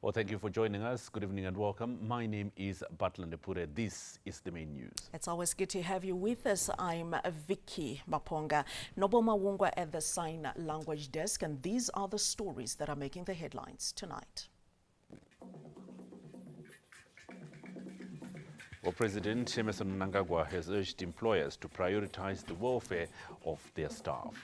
Well, thank you for joining us. Good evening and welcome. My name is Batlan Depure. This is the main news. It's always good to have you with us. I'm Vicky Maponga. Nobo Mawungwa at the Sign Language Desk, and these are the stories that are making the headlines tonight. Well, President Emmerson Mnangagwa has urged employers to prioritize the welfare of their staff.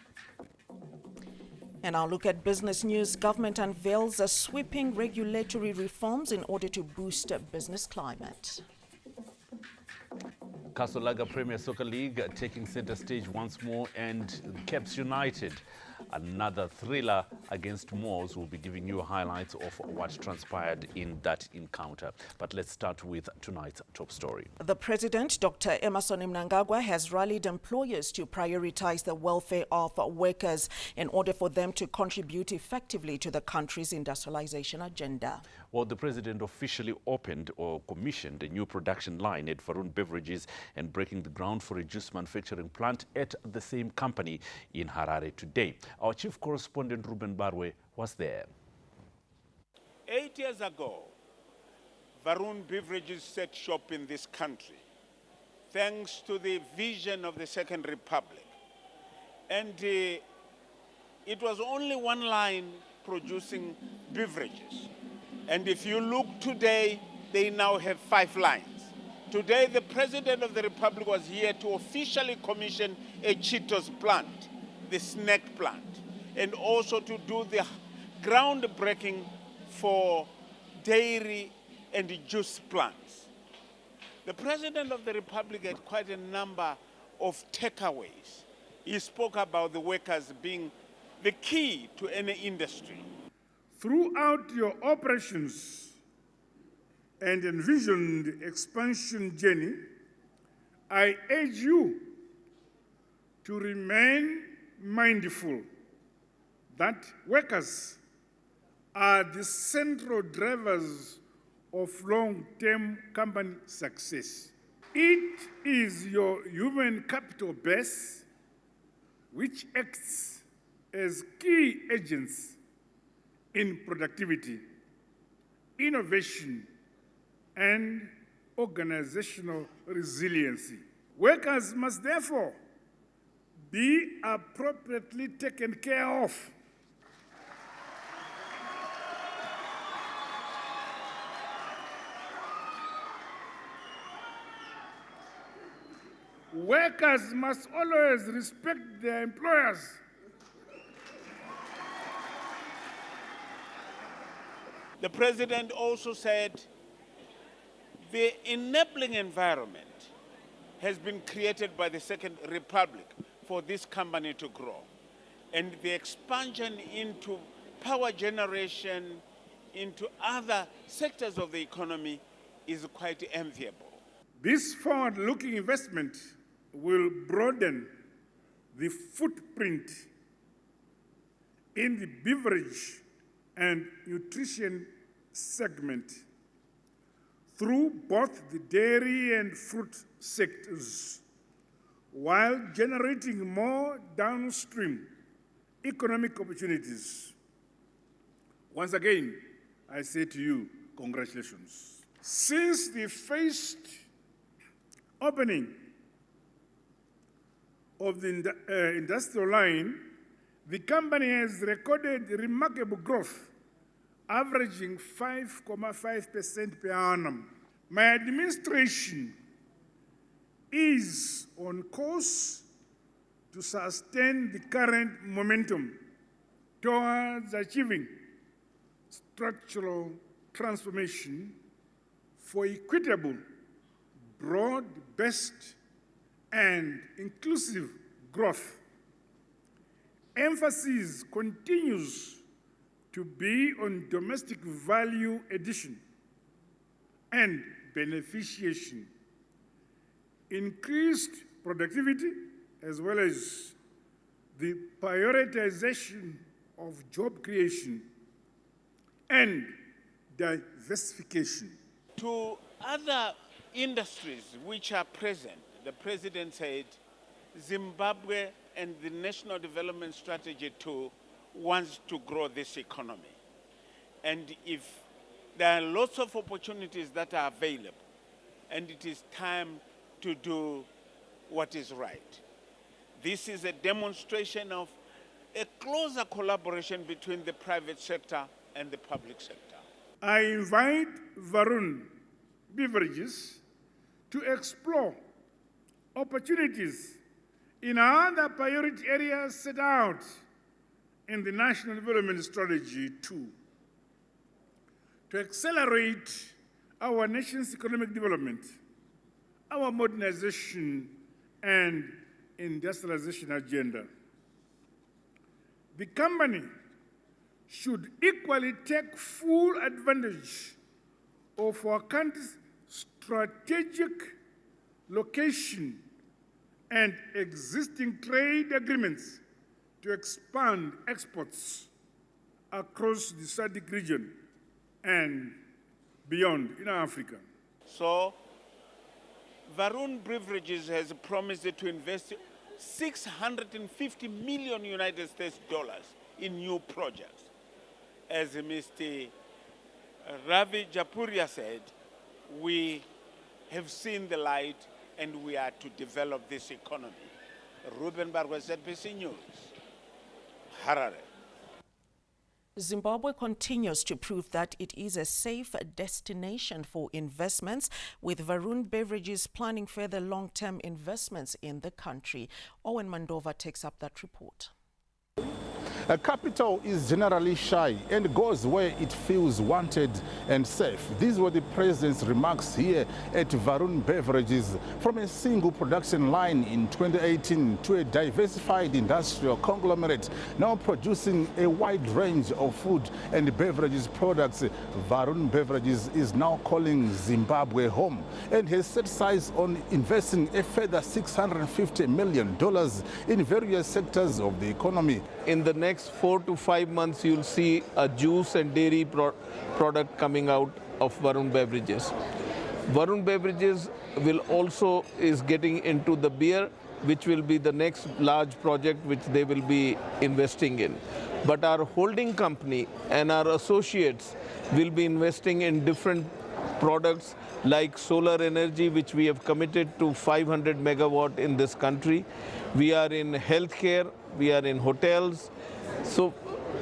And I'll look at business news. Government unveils a sweeping regulatory reforms in order to boost business climate. Kasolaga Premier Soccer League taking center stage once more, and Caps United, another thriller against Moors. We'll be giving you highlights of what transpired in that encounter. But let's start with tonight's top story. The President, Dr. Emmerson Mnangagwa, has rallied employers to prioritize the welfare of workers in order for them to contribute effectively to the country's industrialization agenda. Well, the President officially opened or commissioned a new production line at Varun Beverages and breaking the ground for a juice manufacturing plant at the same company in Harare today. Our chief correspondent, Ruben Barwe, was there. 8 years ago, Varun Beverages set shop in this country, thanks to the vision of the Second Republic. And it was only one line producing beverages. And if you look today, they now have 5 lines. Today, the President of the Republic was here to officially commission a Cheetos plant, the snack plant, and also to do the groundbreaking for dairy and juice plants. The President of the Republic had quite a number of takeaways. He spoke about the workers being the key to any industry. Throughout your operations and envisioned expansion journey, I urge you to remain mindful that workers are the central drivers of long-term company success. It is your human capital base which acts as key agents in productivity, innovation, and organizational resiliency. Workers must therefore be appropriately taken care of. Workers must always respect their employers. The President also said the enabling environment has been created by the Second Republic for this company to grow. And the expansion into power generation, into other sectors of the economy is quite enviable. This forward-looking investment will broaden the footprint in the beverage and nutrition segment through both the dairy and fruit sectors, while generating more downstream economic opportunities. Once again, I say to you, congratulations. Since the first opening of the industrial line, the company has recorded remarkable growth, averaging 5.5% per annum. My administration is on course to sustain the current momentum towards achieving structural transformation for equitable, broad-based, and inclusive growth. Emphasis continues to be on domestic value addition and beneficiation, increased productivity, as well as the prioritization of job creation and diversification. To other industries which are present, the President said Zimbabwe and the National Development Strategy 2 wants to grow this economy. And if There are lots of opportunities that are available, and it is time to do what is right. This is a demonstration of a closer collaboration between the private sector and the public sector. I invite Varun Beverages to explore opportunities in other priority areas set out in the National Development Strategy 2 to accelerate our nation's economic development, our modernization and industrialization agenda. The company should equally take full advantage of our country's strategic location and existing trade agreements to expand exports across the SADC region and beyond in Africa. So, Varun Beverages has promised to invest $650 million United States dollars in new projects. As Mr. Ravi Japuria said, we have seen the light and we are to develop this economy. Ruben Barwa, SADC News, Harare. Zimbabwe continues to prove that it is a safe destination for investments, with Varun Beverages planning further long-term investments in the country. Owen Mandova takes up that report. A capital is generally shy and goes where it feels wanted and safe. These were the president's remarks here at Varun Beverages. From a single production line in 2018 to a diversified industrial conglomerate now producing a wide range of food and beverages products, Varun Beverages is now calling Zimbabwe home and has set sights on investing a further $650 million in various sectors of the economy. In the next 4 to 5 months, you'll see a juice and dairy product coming out of Varun Beverages. Varun Beverages is getting into the beer, which will be the next large project which they will be investing in. But our holding company and our associates will be investing in different products like solar energy, which we have committed to 500 megawatt in this country. We are in healthcare, we are in hotels, so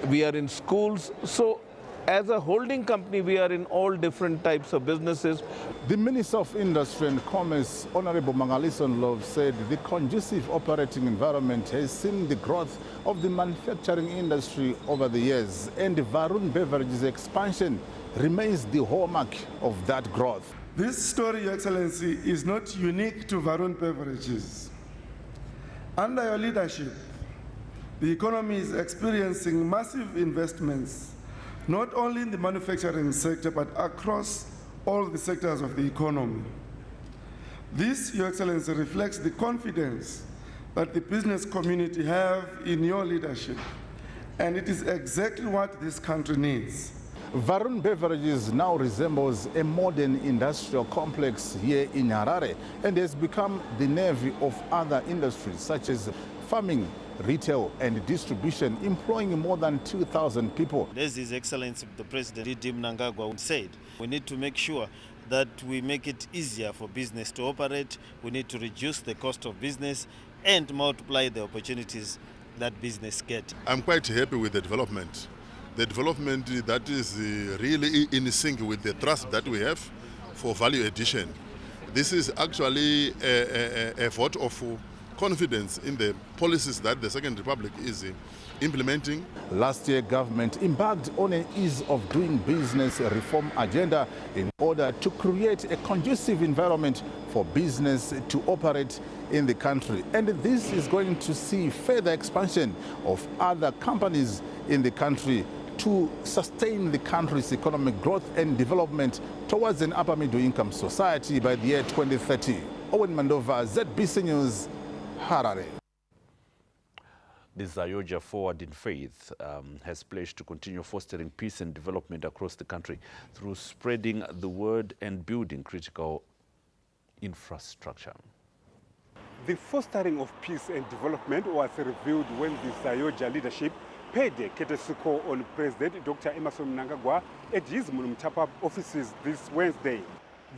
we are in schools. So as a holding company, we are in all different types of businesses. The Minister of Industry and Commerce, Honorable Mangalison Love, said the conducive operating environment has seen the growth of the manufacturing industry over the years, and Varun Beverages' expansion remains the hallmark of that growth. This story, Your Excellency, is not unique to Varun Beverages. Under your leadership, the economy is experiencing massive investments, not only in the manufacturing sector, but across all the sectors of the economy. This, Your Excellency, reflects the confidence that the business community have in your leadership, and it is exactly what this country needs. Varun Beverages now resembles a modern industrial complex here in Harare and has become the navy of other industries such as farming, retail and distribution, employing more than 2,000 people. As His Excellency the President D.D. Mnangagwa said, we need to make sure that we make it easier for business to operate. We need to reduce the cost of business and multiply the opportunities that business get. I'm quite happy with the development. The development that is really in sync with the trust that we have for value addition. This is actually a vote of confidence in the policies that the Second Republic is implementing. Last year, government embarked on an ease of doing business reform agenda in order to create a conducive environment for business to operate in the country. And this is going to see further expansion of other companies in the country to sustain the country's economic growth and development towards an upper middle income society by the year 2030. Owen Mandova, ZBC News, Harare. The Zayoja Forward in Faith has pledged to continue fostering peace and development across the country through spreading the word and building critical infrastructure. The fostering of peace and development was revealed when the Zayoja leadership paid a courtesy call on President Dr. Emmerson Mnangagwa at his Munumtapa offices this Wednesday.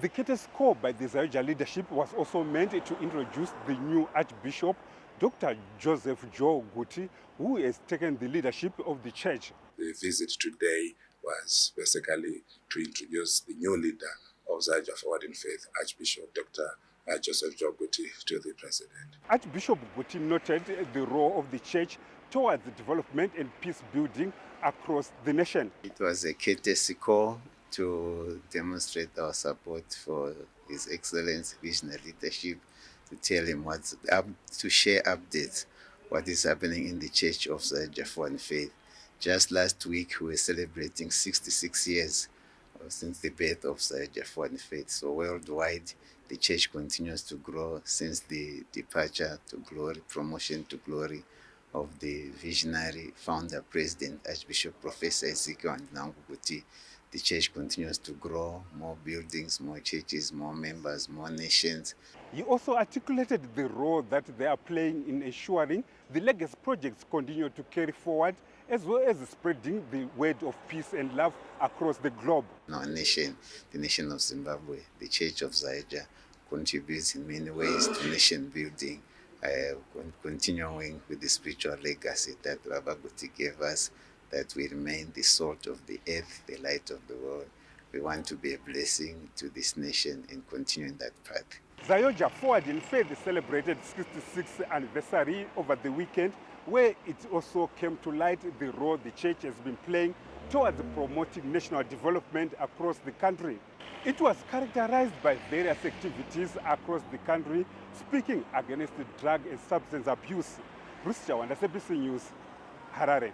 The courtesy call by the Zayoja leadership was also meant to introduce the new Archbishop, Dr. Joseph Joe Guti, who has taken the leadership of the church. The visit today was basically to introduce the new leader of Zayoja Forward in Faith, Archbishop Dr. Joseph Joe Guti, to the President. Archbishop Guti noted the role of the church towards the development and peace building across the nation. It was a courtesy call to demonstrate our support for His Excellency visionary leadership, to tell him what's up, to share updates, what is happening in the Church of Zayoja Forward in Faith. Just last week, we were celebrating 66 years since the birth of Zayoja Forward in Faith. So worldwide, the church continues to grow since the departure to glory, promotion to glory of the visionary founder, President, Archbishop Professor Ezekiel Nanguguti. The church continues to grow, more buildings, more churches, more members, more nations. He also articulated the role that they are playing in ensuring the legacy projects continue to carry forward, as well as spreading the word of peace and love across the globe. Our nation, the nation of Zimbabwe, the Church of Zayoja, contributes in many ways to nation building, continuing with the spiritual legacy that Baba Guti gave us, that we remain the salt of the earth, the light of the world. We want to be a blessing to this nation and continue in that path. Zayoja Forward in Faith celebrated 66th anniversary over the weekend, where it also came to light the role the church has been playing towards promoting national development across the country. It was characterized by various activities across the country, speaking against drug and substance abuse. Bruce Chawanda, SABC News, Harare.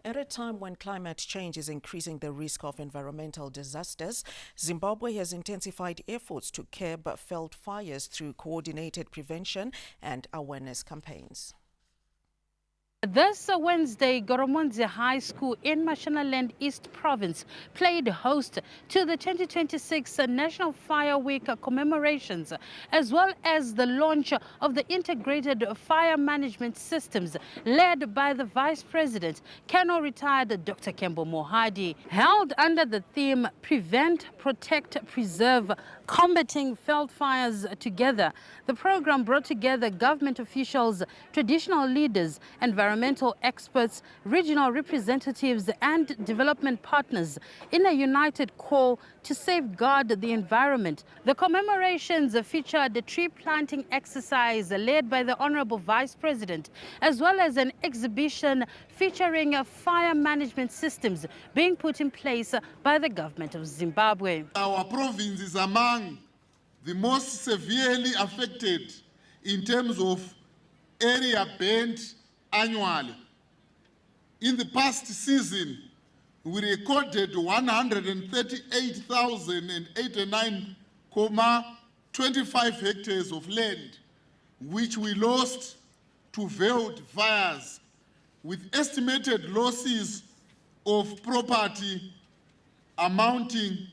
At a time when climate change is increasing the risk of environmental disasters, Zimbabwe has intensified efforts to curb failed fires through coordinated prevention and awareness campaigns. This Wednesday, Goromonzi High School in Mashonaland East Province played host to the 2026 National Fire Week commemorations, as well as the launch of the integrated fire management systems led by the Vice President, Colonel retired Dr. Kembo Mohadi, held under the theme Prevent, Protect, Preserve, Combating Failed Fires Together. The program brought together government officials, traditional leaders, environmental experts, regional representatives, and development partners in a united call to safeguard the environment. The commemorations featured a tree planting exercise led by the Honorable Vice President, as well as an exhibition featuring fire management systems being put in place by the government of Zimbabwe. Our province is among the most severely affected in terms of area burnt annually. In the past season, we recorded 138,089.25 hectares of land, which we lost to veiled fires, with estimated losses of property amounting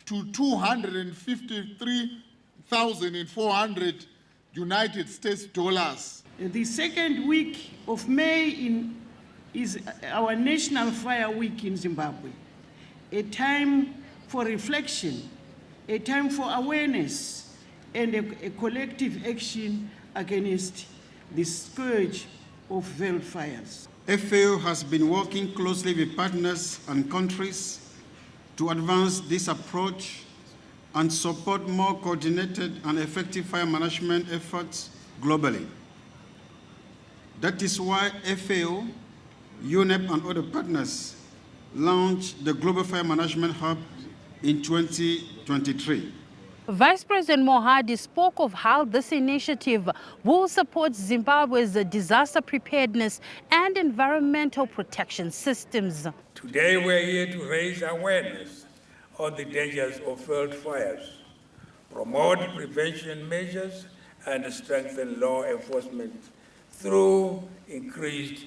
to 253,400 United States dollars. The second week of May is our National Fire Week in Zimbabwe, a time for reflection, a time for awareness, and a collective action against the scourge of veiled fires. FAO has been working closely with partners and countries to advance this approach and support more coordinated and effective fire management efforts globally. That is why FAO, UNEP, and other partners launched the Global Fire Management Hub in 2023. Vice President Mohadi spoke of how this initiative will support Zimbabwe's disaster preparedness and environmental protection systems. Today we're here to raise awareness on the dangers of failed fires, promote prevention measures, and strengthen law enforcement through increased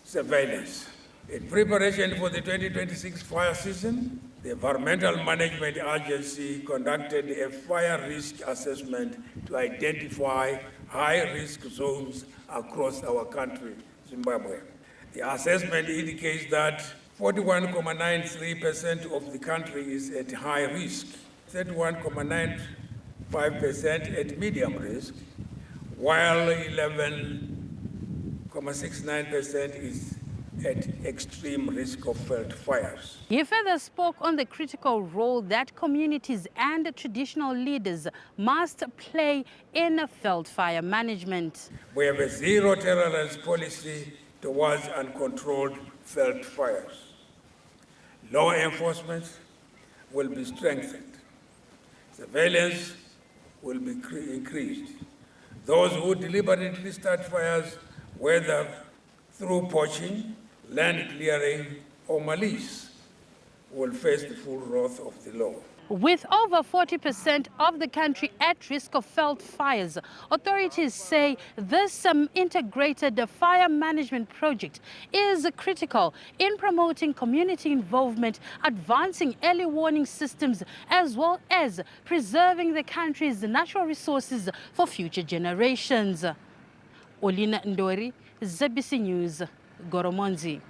surveillance. In preparation for the 2026 fire season, The Environmental Management Agency conducted a fire risk assessment to identify high-risk zones across our country, Zimbabwe. The assessment indicates that 41.93% of the country is at high risk, 31.95% at medium risk, while 11.69% is at extreme risk of felt fires. He further spoke on the critical role that communities and traditional leaders must play in felt fire management. We have a zero tolerance policy towards uncontrolled felt fires. Law enforcement will be strengthened. Surveillance will be increased. Those who deliberately start fires, whether through poaching, land clearing, or malice, will face the full wrath of the law. With over 40% of the country at risk of felt fires, authorities say this integrated fire management project is critical in promoting community involvement, advancing early warning systems, as well as preserving the country's natural resources for future generations. Olina Ndori, ZBC News, Goromonzi.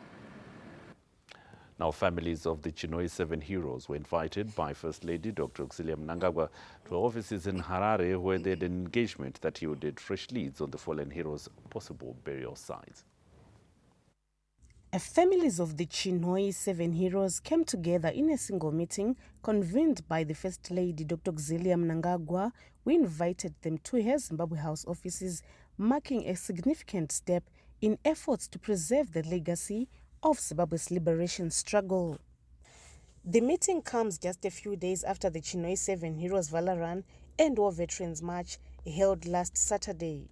Now, families of the Chinhoyi 7 heroes were invited by First Lady Dr. Auxilia Mnangagwa to her offices in Harare, where they had an engagement that yielded fresh leads on the fallen heroes' possible burial sites. Families of the Chinhoyi 7 heroes came together in a single meeting convened by the First Lady Dr. Auxilia Mnangagwa, who invited them to her Zimbabwe House offices, marking a significant step in efforts to preserve the legacy of Zimbabwe's liberation struggle. The meeting comes just a few days after the Chinhoyi 7 Heroes Valor Run and War Veterans March held last Saturday.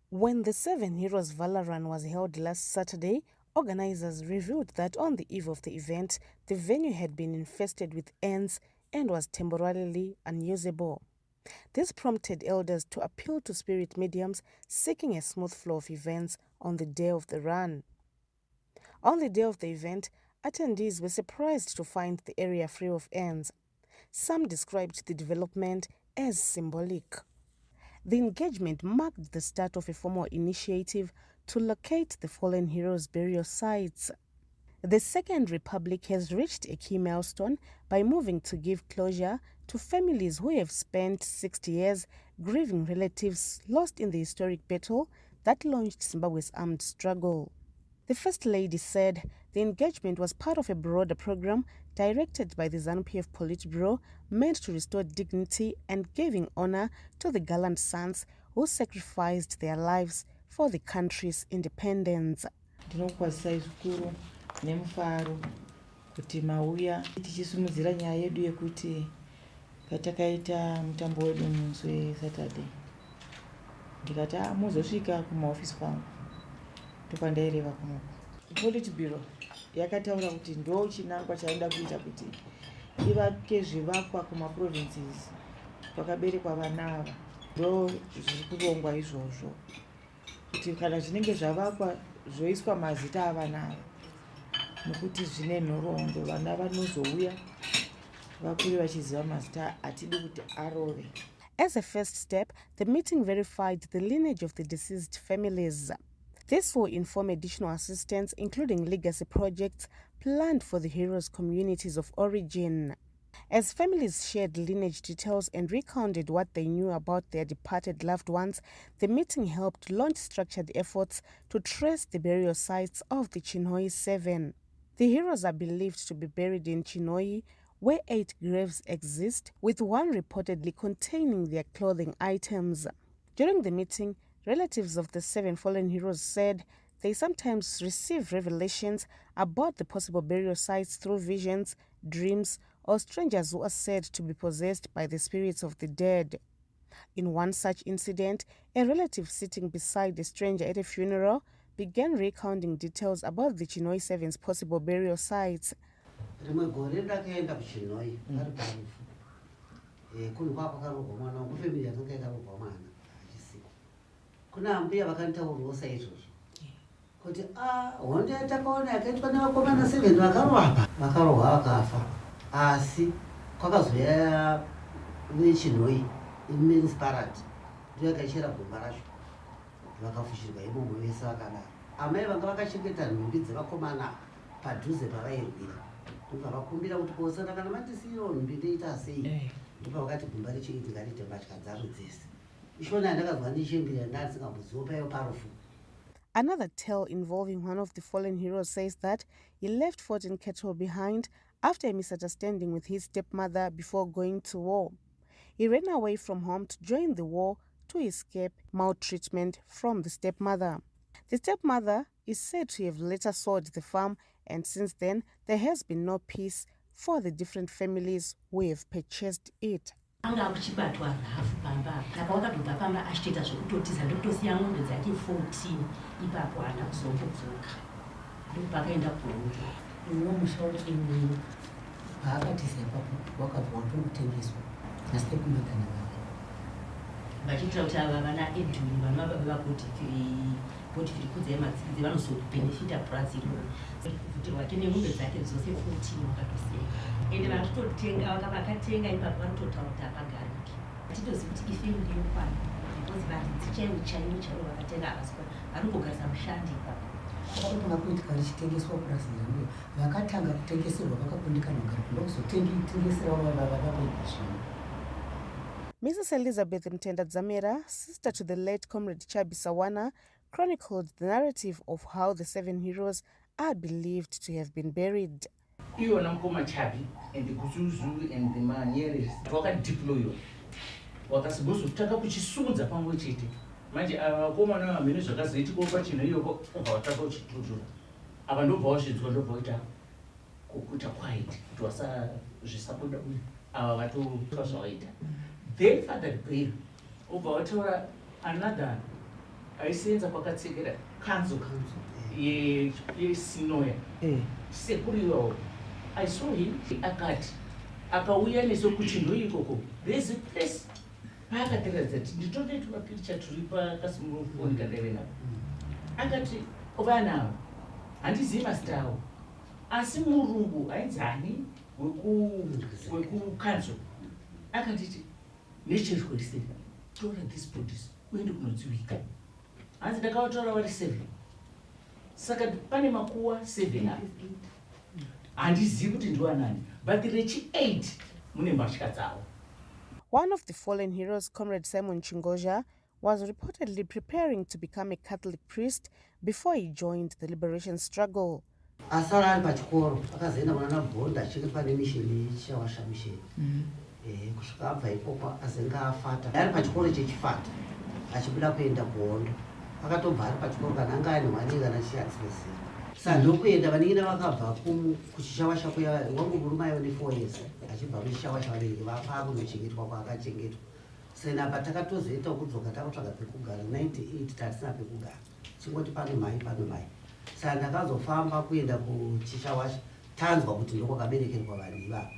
When the 7 Heroes Valor Run was held last Saturday, organizers revealed that on the eve of the event, the venue had been infested with ants and was temporarily unusable. This prompted elders to appeal to spirit mediums seeking a smooth flow of events on the day of the run. On the day of the event, attendees were surprised to find the area free of ants. Some described the development as symbolic. The engagement marked the start of a formal initiative to locate the fallen heroes' burial sites. The Second Republic has reached a key milestone by moving to give closure to families who have spent 60 years grieving relatives lost in the historic battle that launched Zimbabwe's armed struggle. The First Lady said the engagement was part of a broader program directed by the ZANU-PF Politburo meant to restore dignity and giving honor to the gallant sons who sacrificed their lives for the country's independence. Ndinokwazisa izukuru nemufaro kuti mauya tichisimudzira nyaya yedu yekuti patakaita mutambo wedu musi weSaturday ndikati muzosvika kumaofisi kwangu topandaireva kunoku. Politburo yakataura kuti ndo chinangwa chaida kuita kuti ivake zvivakwa kumaprovinces kwakaberekwa vana ava, ndo zviri kurongwa izvozvo kuti kana zvinenge zvavakwa zvoiswa mazita avana ava nokuti zvine nhoroondo vana vanozouya vakure vachiziva mazita atidi kuti arove. As a first step, the meeting verified the lineage of the deceased families. This will inform additional assistance, including legacy projects planned for the heroes' communities of origin. As families shared lineage details and recounted what they knew about their departed loved ones, the meeting helped launch structured efforts to trace the burial sites of the Chinhoyi 7. The heroes are believed to be buried in Chinhoyi, where 8 graves exist, with one reportedly containing their clothing items. During the meeting, relatives of the 7 fallen heroes said they sometimes receive revelations about the possible burial sites through visions, dreams, or strangers who are said to be possessed by the spirits of the dead. In one such incident, a relative sitting beside a stranger at a funeral began recounting details about the Chinhoyi 7's possible burial sites. Kuna mbuya vakanitaurirawo izvozvo kuti honde yatakaona yakaitwa nevakomana 7 vakarohwa vakafa. asi kwakazoya Chinhoyi municipality ndiyakachera gomba racho vakafushirwa imomo vese vakadaro. Amai vanga vakachengeta nhumbi dzevakomana padhuze pavairwira ndobva vakumbira kuti kosana kana mandisiyiwo nhumbi ndoita sei, ndobva vakati gomba richiitika rite mbatya dzaro dzese. Ishona ndakazwa ndichembira ndasingamboziwo paiwo parufu. Another tale involving one of the fallen heroes says that he left Fort in Kettle behind after a misunderstanding with his stepmother before going to war. He ran away from home to join the war to escape maltreatment from the stepmother. The stepmother is said to have later sold the farm, and since then there has been no peace for the different families who have purchased it. Anga kuchibatwa hafu pamba nakawakatobva pamba achitoita zvokutotiza ndokutosiya ng'ombe dzake 14 ipapo haana kuzongobvuka ndopakaenda kurongo iwo musha wechimweni paakatiza ipapo wakabva watokutengeswa nasitekumekana vave vachitira kuti ava vana edwin vana vababa vapoti firikudza yemadzidzi vanozobhenefita purazi iroro vhudhi rwake nemombe dzake dzose 14 wakatosiyeka ende vanototenga vakatenga ipapo vanototaura kuti hapagariki atitozivi kuti ifemili yokwana because vanhu dzichaiwo vakatenga havaswa vanongogarisa mushandi ipapo vakatanga kuitika richitengeswa purazi iroro vakatanga kutengeserwa vakakundikana kugara ndokuzotengesera vavakuita zvino. Mrs. Elizabeth Mtenda Dzamera, sister to the late Comrade Chabi Sawana, chronicled the narrative of how the 7 heroes are believed to have been buried. Iwona mukoma Chabi and the Kuzuzu and the Manyere wakadeploywa wakasibozotaka kuchisunza pamwe chete manje avakomana vamene zvakazoitika pachinhoyiko ukawataka uchitutura apa ndobva wazvinzwa ndobva kuita kukuita quiet kuti wasazvisabuda uyu ava vatoitwa zvavaita. Then Father Bill ubva wataura another aisenza kwakatsekera kanzo yesinoya sekuru iwawo I saw him akati akauya neso kuchinhoyi ikoko there's a place paakatiratidza kuti nditotoitwa picture turi pakasimurofonika ndevenapo akati vanavo handizivi mazita avo asi murungu ainzani wekukanzo akatiti nechezwese tora this bodies uende kunodziwika hanzi ndakavatora vari 7 saka pane makuwa 7 apa handizivi kuti ndiwanani but rechi8 mune mbatya dzavo. One of the fallen heroes, Comrade Simon Chingoja, was reportedly preparing to become a Catholic priest before he joined the liberation struggle. Asara ari pachikoro akazoenda mwana Bhonda achiri pane misheni yechawasha misheni kusvika abva ipopo azenga afata ari pachikoro chechifata achibuda kuenda kuhondo akatobva ari pachikoro kana anga ane mwana kana chiyatsirezera saka ndokuenda vanenge vakabva kuchishawasha kuya wangu murumayo ne 4 years achibva kuchishawasha vanenge vapa kunochengetwa kwaakachengetwa sena patakatozoita kudzoka takutsvaga pekugara 98 tatisina pekugara chingoti pane mai saka ndakazofamba kuenda kuchishawasha tanzwa kuti ndokwakaberekerwa vanhu ivavo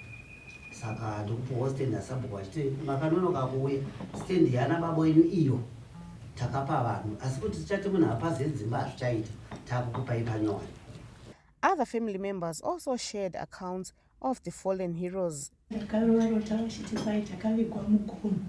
saka ndokupuwa stendi asabhuka achiti makanonoka kuuya stendi yana babo inu iyo takapa vanhu asi kuti tichati munhu apazi edzimba hazvichaita takukupai panyowani. Other family members also shared accounts of the fallen heroes. Ndakavarota vachitipai takavigwa mugomo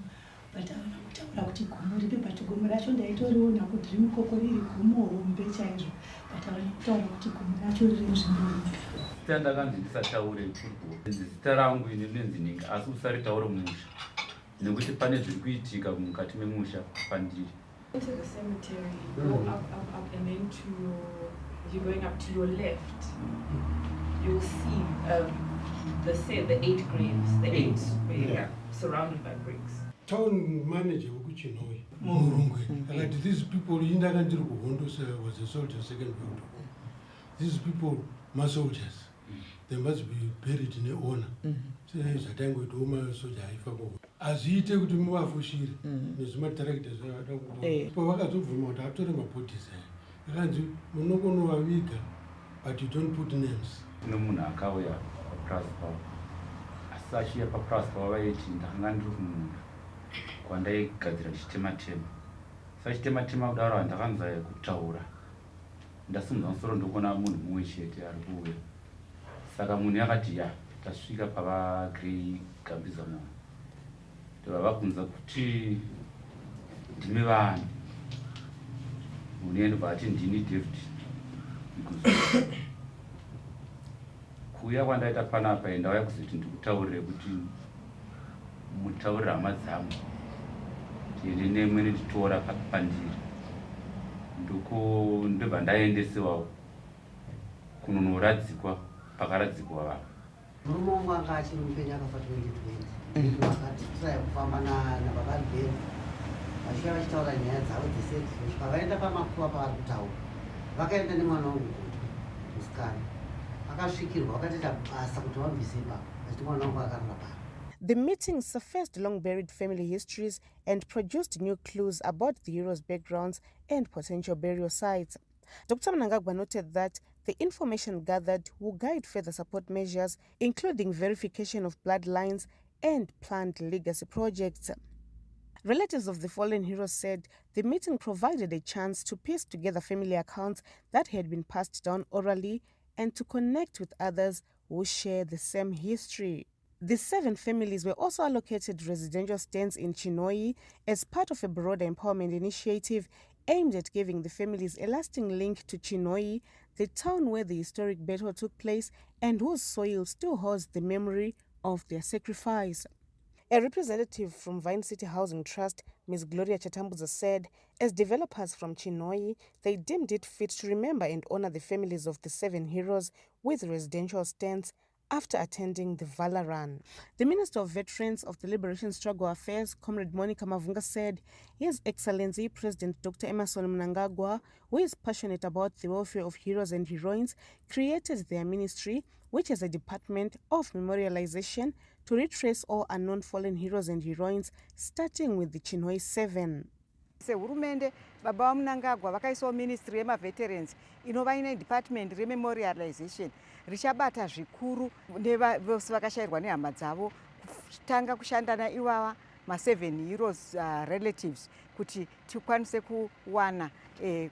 but havana kutaura kuti gomo ripi but gomo racho ndaitoriona kuti riri mukoko riri gomo hombe chaizvo but havana kutaura kuti gomo racho riri nzvimbo ipi. Zita ndakanzi ndisataure kurwo zita rangu ini nenzi ningi asi usaritaure musha nekuti pane zviri kuitika mukati memusha pandiri. Into the cemetery, go up and then you're going up to your left. You'll see the 8 graves, the 8 surrounded by bricks. Town manager of Chinhoyi, like these people in the country was a soldier, second world war. These people are soldiers. They must be buried in the honor. So I go to my soldier. As he take to move for Shiri, there's my directors. But what I do for my after my bodies, I can't do no week, but you don't put names. No muna kawya prosper. Asashi pa prosper wa yeti ndangandru kumunda. Kwanda igadzira chitema tema. Sachitema tema kudaro ndakanza kutaura. Ndasimudza musoro ndokona munhu mumwe chete ari kuuya. Saka munhu yakati ya tasvika pavagrei gambizamo ndovavabvunza kuti ndimi vanhu muneni vati ndini David kuuya kwandaita panapa ndauya kuzoti ndikutaurire kuti mutaurire hama dzangu tiende nemwene nditora pandiri ndobva ndaendesewa kunonoradzikwa pakaradzikwa vanhu. Murume wangu anga achiri mupenyu akafa 2020 vakatitiraya kufamba navakaribhera vachika vachitaura nyaya dzavo dzese kusvika vaenda pamakuva pavari kutaura vakaenda nemwana wangu musikana akasvikirwa vakatoita basa kuti vabvise ipapo vachiti mwana wangu akarara pano. The meeting surfaced long-buried family histories and produced new clues about the heroes' backgrounds and potential burial sites. Dr. Mnangagwa noted that the information gathered will guide further support measures, including verification of bloodlines and planned legacy projects. Relatives of the fallen heroes said the meeting provided a chance to piece together family accounts that had been passed down orally and to connect with others who share the same history. The 7 families were also allocated residential stands in Chinhoyi as part of a broader empowerment initiative aimed at giving the families a lasting link to Chinhoyi, the town where the historic battle took place and whose soil still holds the memory of their sacrifice. A representative from Vine City Housing Trust, Ms. Gloria Chatambuza, said as developers from Chinhoyi, they deemed it fit to remember and honor the families of the 7 heroes with residential stands after attending the Valor Run. The Minister of Veterans of the Liberation Struggle Affairs, Comrade Monica Mavunga, said His Excellency President Dr. Emerson Mnangagwa, who is passionate about the welfare of heroes and heroines, created their ministry, which has a department of memorialization to retrace all unknown fallen heroes and heroines, starting with the Chinhoyi 7. Sehurumende baba Mnangagwa vakaisawo ministry yemaveterans inova ine department rememorialization richabata zvikuru nevose vakashayirwa nehama dzavo kutanga kushanda naivava ma7 heroes relatives kuti tikwanise kuwana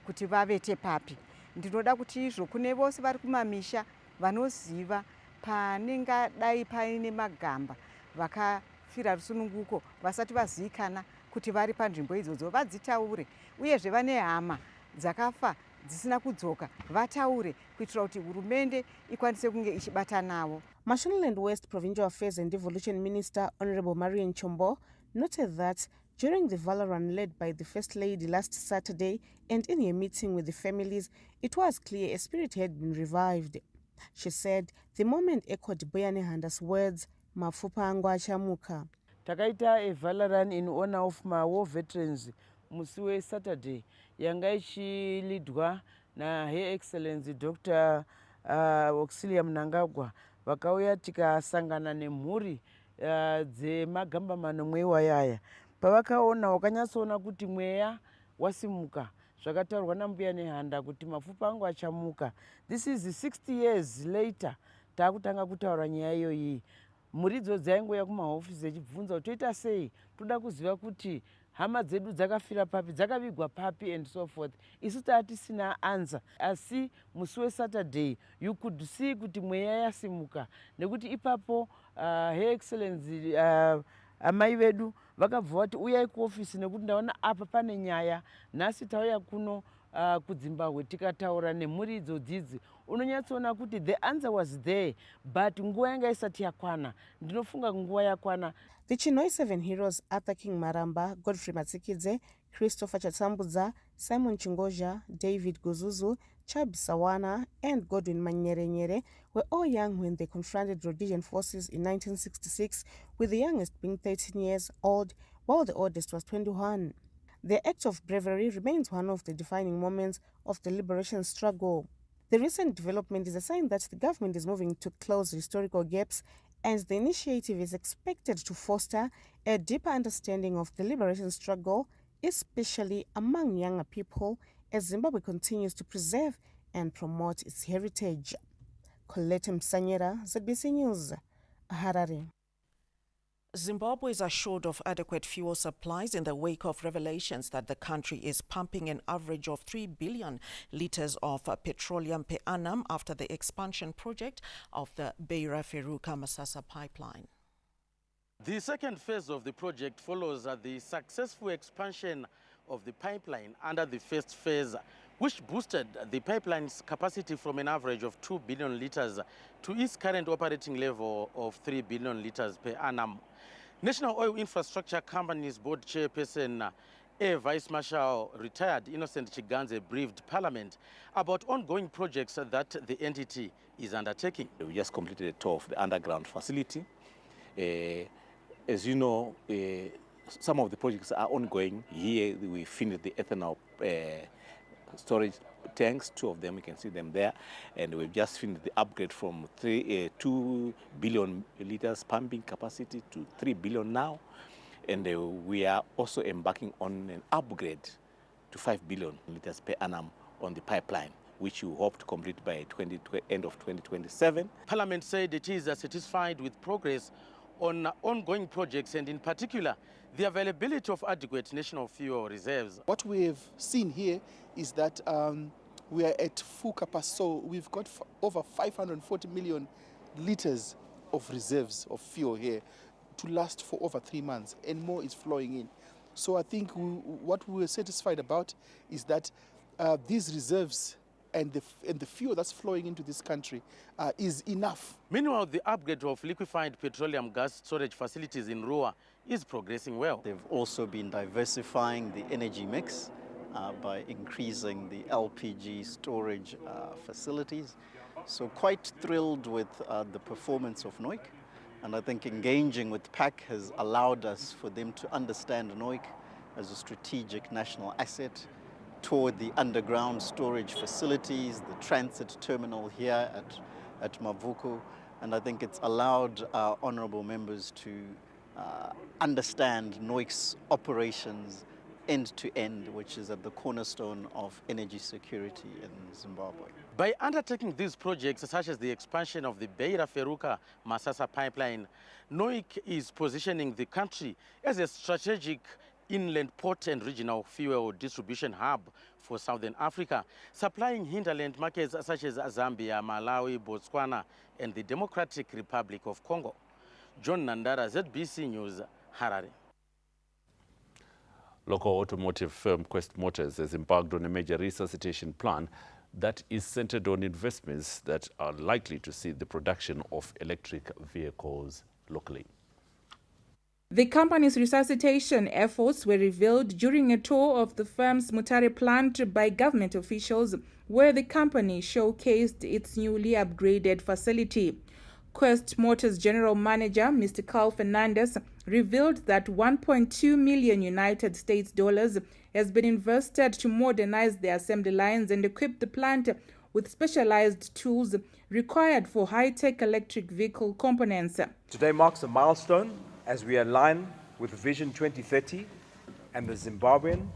kuti vavete papi. Ndinoda kuti izvo kune vose vari kumamisha vanoziva panengadai paine magamba vakafira rusununguko vasati vazivikana kuti vari panzvimbo idzodzo vadzitaure, uyezve vane hama dzakafa dzisina kudzoka vataure kuitira kuti hurumende ikwanise kunge ichibata navo. Mashonaland West Provincial Affairs and Devolution Minister Honorable Marian Chombo noted that during the Valor Run led by the First Lady last Saturday and in a meeting with the families, it was clear a spirit had been revived. She said the moment echoed Boyane Handa's words, Mafupa angu achamuka. Takaita a Valor Run in honor of my war veterans musi Saturday yanga ichilidwa na Her Excellency Dr. Auxilia Mnangagwa vakauya tikasangana nemhuri dzemagambamano mweiwayaya pavakaona wakanyatsoona kuti mweya wasimuka zvakataurwa nambuya nehanda kuti mafupa angu achamuka. This is 60 years later taakutanga kutaura nyaya iyoyi. Mhuri dzo dzaingoya kumahofisi dzechibvunza kuti toita sei, toda kuziva kuti hama dzedu dzakafira papi, dzakavigwa papi and so forth. Isu tatisina answer. Asi musi weSaturday you could see kuti mweya yasimuka nekuti ipapo Her Excellency amai vedu vakabva vati uyai kuofisi nekuti ndaona apa pane nyaya. Nhasi tauya kuno kuZimbabwe tikataura nemhuri idzodzidzi unonyatsoona kuti the answer was there but nguva yanga isati yakwana. Ndinofunga nguva yakwana. The Chinhoyi 7 heroes Arthur King Maramba, Godfrey Matsikidze, Christopher Chatsambudza, Simon Chingoja, David Guzuzu, Chab Sawana, and Godwin Manyerenyere were all young when they confronted Rhodesian forces in 1966, with the youngest being 13 years old, while the oldest was 21. Their act of bravery remains one of the defining moments of the liberation struggle. The recent development is a sign that the government is moving to close historical gaps, and the initiative is expected to foster a deeper understanding of the liberation struggle, especially among younger people, as Zimbabwe continues to preserve and promote its heritage. Colette Msanyera, ZBC News, Harare. Zimbabwe is assured of adequate fuel supplies in the wake of revelations that the country is pumping an average of 3 billion litres of petroleum per annum after the expansion project of the Beira-Feruka-Masasa pipeline. The second phase of the project follows the successful expansion of the pipeline under the first phase, which boosted the pipeline's capacity from an average of 2 billion litres to its current operating level of 3 billion litres per annum. National Oil Infrastructure Company's board chairperson, Air Vice Marshal retired Innocent Chiganze briefed Parliament about ongoing projects that the entity is undertaking. We just completed a tour of the underground facility. As you know, some of the projects are ongoing. Here we finished the ethanol storage tanks, 2 of them, you can see them there, and we've just finished the upgrade from 2 billion litres pumping capacity to 3 billion now, and we are also embarking on an upgrade to 5 billion litres per annum on the pipeline, which we hope to complete by end of 2027. Parliament said it is satisfied with progress on ongoing projects and in particular the availability of adequate national fuel reserves. What we've seen here is that we are at full capacity, so we've got over 540 million litres of reserves of fuel here to last for over 3 months, and more is flowing in. So I think what we're satisfied about is that these reserves and the fuel that's flowing into this country is enough. Meanwhile, the upgrade of liquefied petroleum gas storage facilities in Rua is progressing well. They've also been diversifying the energy mix by increasing the LPG storage facilities. So quite thrilled with the performance of NOIC, and I think engaging with PAC has allowed us for them to understand NOIC as a strategic national asset, toward the underground storage facilities, the transit terminal here at Mavuku, and I think it's allowed our honourable members to understand NOIC's operations end to end, which is at the cornerstone of energy security in Zimbabwe. By undertaking these projects, such as the expansion of the Beira-Feruka-Masasa pipeline, NOIC is positioning the country as a strategic inland port and regional fuel distribution hub for Southern Africa, supplying hinterland markets such as Zambia, Malawi, Botswana, and the Democratic Republic of Congo. John Nandara, ZBC News, Harare. Local automotive firm Quest Motors has embarked on a major resuscitation plan that is centered on investments that are likely to see the production of electric vehicles locally. The company's resuscitation efforts were revealed during a tour of the firm's Mutare plant by government officials, where the company showcased its newly upgraded facility. Quest Motors General Manager Mr. Carl Fernandez revealed that $1.2 million United States dollars has been invested to modernize the assembly lines and equip the plant with specialized tools required for high-tech electric vehicle components. Today marks a milestone as we align with Vision 2030 and the Zimbabwean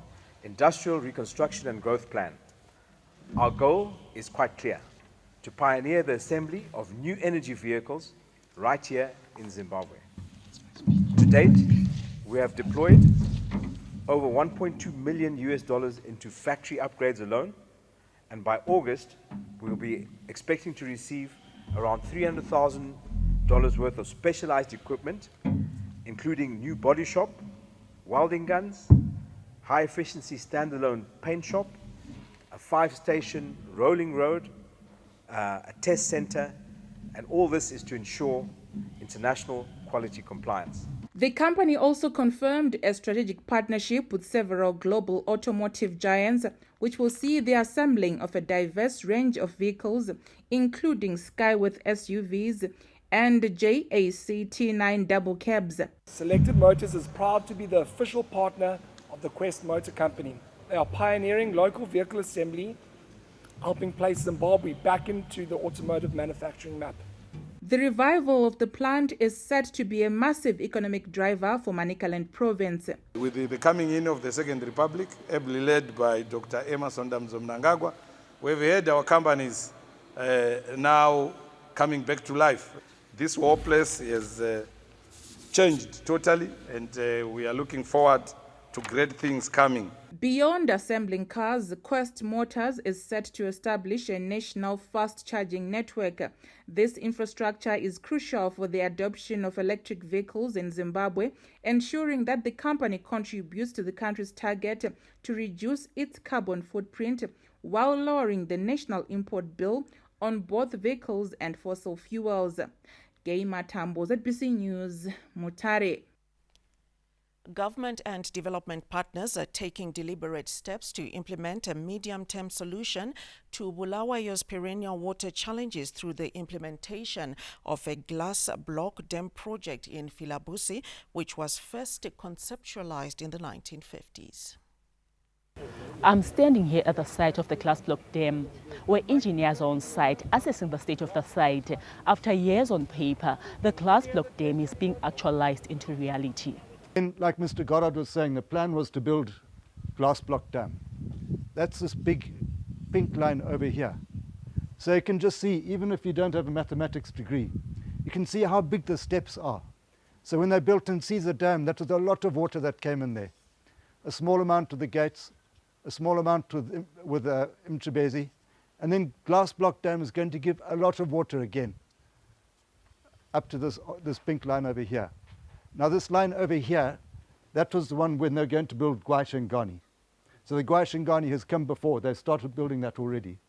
Industrial Reconstruction and Growth Plan. Our goal is quite clear: to pioneer the assembly of new energy vehicles right here in Zimbabwe. To date, we have deployed over $1.2 million into factory upgrades alone, and by August, we will be expecting to receive around $300,000 worth of specialized equipment, including new body shop, welding guns, high-efficiency standalone paint shop, a 5-station rolling road, a test center, and all this is to ensure international quality compliance. The company also confirmed a strategic partnership with several global automotive giants, which will see the assembling of a diverse range of vehicles, including Skyworth SUVs and JAC T9 double cabs. Selected Motors is proud to be the official partner of the Quest Motor Company. They are pioneering local vehicle assembly, helping place Zimbabwe back into the automotive manufacturing map. The revival of the plant is said to be a massive economic driver for Manicaland province. With the coming in of the Second Republic, ably led by Dr. Emerson Mnangagwa, we've had our companies now coming back to life. This war place has changed totally, and we are looking forward to great things coming. Beyond assembling cars, Quest Motors is set to establish a national fast charging network. This infrastructure is crucial for the adoption of electric vehicles in Zimbabwe, ensuring that the company contributes to the country's target to reduce its carbon footprint while lowering the national import bill on both vehicles and fossil fuels. Gay Matambo, ZBC News, Mutare. Government and development partners are taking deliberate steps to implement a medium-term solution to Bulawayo's perennial water challenges through the implementation of a glass block dam project in Filabusi, which was first conceptualized in the 1950s. I'm standing here at the site of the glass block dam, where engineers are on site assessing the state of the site. After years on paper, the glass block dam is being actualized into reality. And like Mr. Goddard was saying, the plan was to build glass block dam. That's this big pink line over here. So you can just see, even if you don't have a mathematics degree, you can see how big the steps are. So when they built in Caesar Dam, that was a lot of water that came in there. A small amount to the gates, a small amount with Mchibezi, and then glass block dam is going to give a lot of water again, up to this pink line over here. Now this line over here, that was the one when they're going to build Gwaishengani. So the Gwaishengani has come before, they started building that already.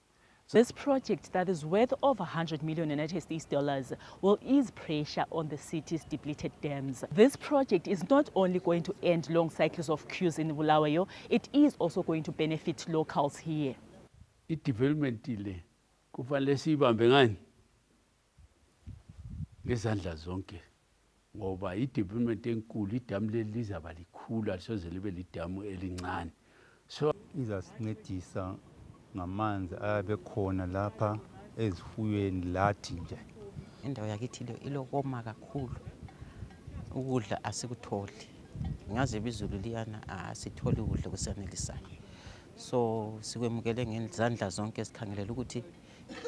This project that is worth over 100 million United States dollars will ease pressure on the city's depleted dams. This project is not only going to end long cycles of queues in Bulawayo, it is also going to benefit locals here. I-development ile kufanele siyibambe ngani ngezandla zonke ngoba i-development enkulu idamu leli lizaba likhulu alisoze libe lidamu elincane. So izasincedisa ngamanzi ayabe khona lapha ezifuyweni lathi nje. Indawo yakithi ilokoma kakhulu, ukudla asikutholi, ngaze bizulu liyana asitholi ukudla kusanelisayo. So sikwemukele ngezandla zonke esikhangelela ukuthi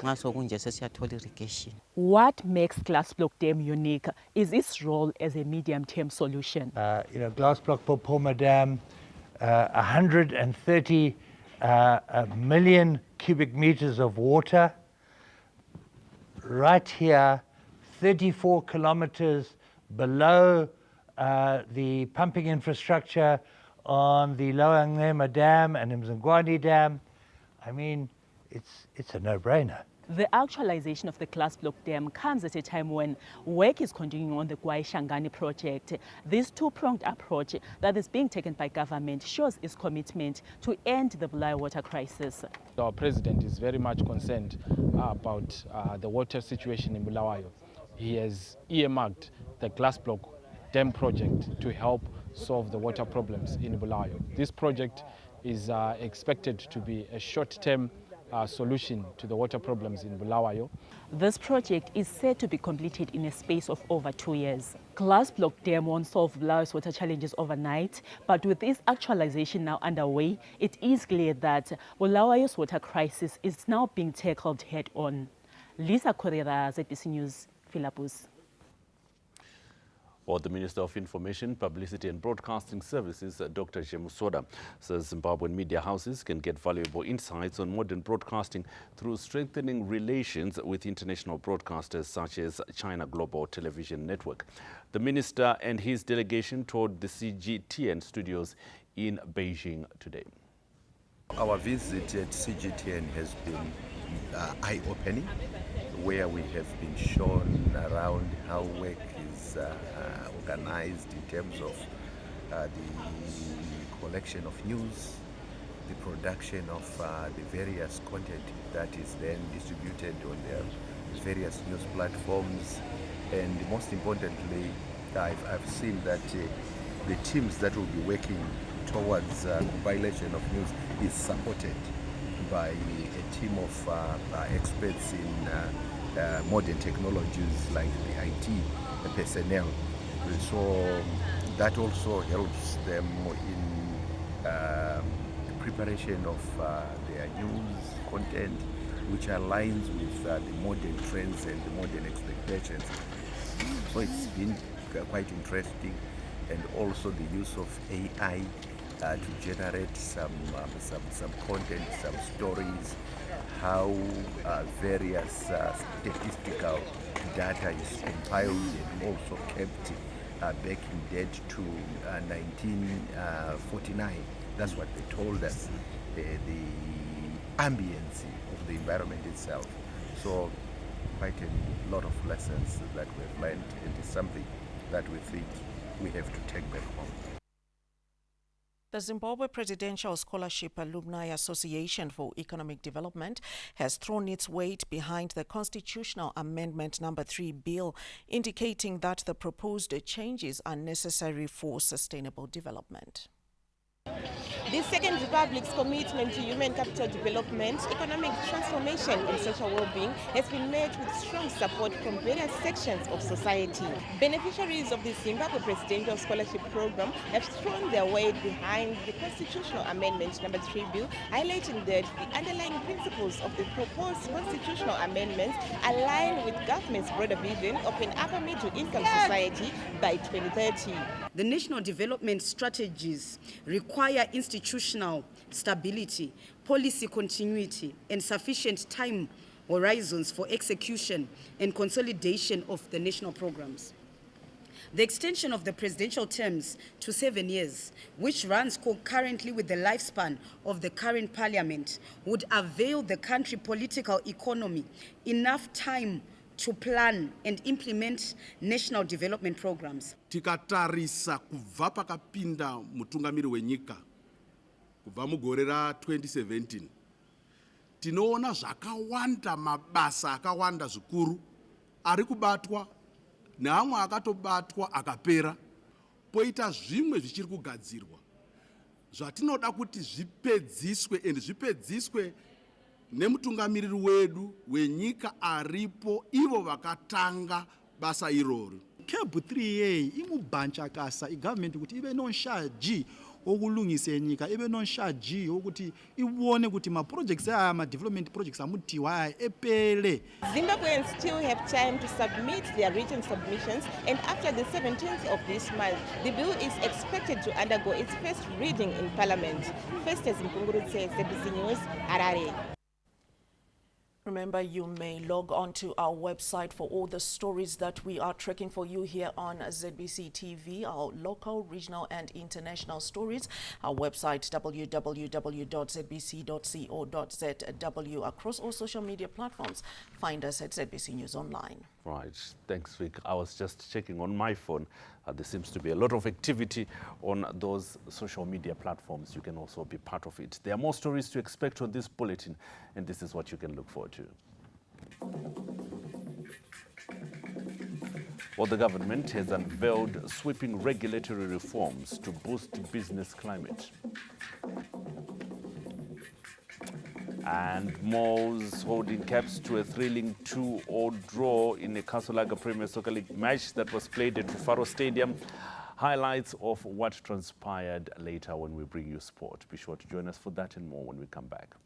nxa sokunje sesiyathola irrigation. What makes glass block dam unique is its role as a medium-term solution. Glass block Popoma Dam, 130 million cubic meters of water. Right here, 34 kilometers below the pumping infrastructure on the Lower Ngema Dam and Mzingwani Dam. I mean, it's a no-brainer. The actualization of the glass block dam comes at a time when work is continuing on the Gwaishengani project. This two-pronged approach that is being taken by government shows its commitment to end the Bulawayo water crisis. Our president is very much concerned about the water situation in Bulawayo. He has earmarked the glass block dam project to help solve the water problems in Bulawayo. This project is expected to be a short-term solution to the water problems in Bulawayo. This project is said to be completed in a space of over 2 years. Glass block dam won't solve Bulawayo's water challenges overnight, but with this actualization now underway, it is clear that Bulawayo's water crisis is now being tackled head-on. Lisa Correa, ZBC News, Philippus. Or the Minister of Information, Publicity and Broadcasting Services, Dr. Jemusoda, says Zimbabwean media houses can get valuable insights on modern broadcasting through strengthening relations with international broadcasters such as China Global Television Network. The minister and his delegation toured the CGTN studios in Beijing today. Our visit at CGTN has been eye-opening, where we have been shown around how work is organized in terms of the collection of news, the production of the various content that is then distributed on their various news platforms, and most importantly, I've seen that the teams that will be working towards compilation of news is supported by a team of experts in modern technologies like the IT personnel. So that also helps them in preparation of their news content, which aligns with the modern trends and the modern expectations. So it's been quite interesting, and also the use of AI to generate some content, some stories, how various statistical data is compiled and also kept back in date to 1949. That's what they told us, the ambience of the environment itself. So quite a lot of lessons that we've learned, and it's something that we think we have to take back home. The Zimbabwe Presidential Scholarship Alumni Association for Economic Development has thrown its weight behind the Constitutional Amendment No. 3 bill, indicating that the proposed changes are necessary for sustainable development. The Second Republic's commitment to human capital development, economic transformation and social well-being has been met with strong support from various sections of society. Beneficiaries of the Zimbabwe Presidential Scholarship Program have thrown their weight behind the Constitutional Amendment No. 3 bill, highlighting that the underlying principles of the proposed constitutional amendments align with government's broader vision of an upper-middle-income society by 2030. The national development strategies require institutional stability, policy continuity, and sufficient time horizons for execution and consolidation of the national programs. The extension of the presidential terms to 7 years, which runs concurrently with the lifespan of the current parliament, would avail the country political economy enough time to plan and implement national development programs. Tikatarisa kubva pakapinda mutungamiri wenyika kubva mugore ra 2017 tinoona zvakawanda, mabasa akawanda zvikuru ari kubatwa neamwe akatobatwa akapera, poita zvimwe zvichiri kugadzirwa zvatinoda kuti zvipedziswe, and zvipedziswe nemutungamiriri wedu wenyika aripo, ivo vakatanga basa iroro. Cab 3A imubhanchakasa igovernment ukuthi ibe nonshaji okulungisa enyika, ibe nonshaji ukuthi iwone ukuthi ma projects aya, ma development projects amutiwa epele. Zimbabweans still have time to submit their written submissions, and after the 17th of this month, the bill is expected to undergo its first reading in Parliament. First, as Mpungurutse, SADC News, Harare. Remember, you may log on to our website for all the stories that we are tracking for you here on ZBC TV, our local, regional and international stories. Our website, www.zbc.co.zw, across all social media platforms. Find us at ZBC News Online. Right. Thanks, Vic. I was just checking on my phone. There seems to be a lot of activity on those social media platforms. You can also be part of it. There are more stories to expect on this bulletin, and this is what you can look forward to. Well, the government has unveiled sweeping regulatory reforms to boost business climate. And Mo's holding caps to a thrilling 2-2 draw in a Kasolaga Premier Soccer League match that was played at Rufaro Stadium. Highlights of what transpired later when we bring you sport. Be sure to join us for that and more when we come back.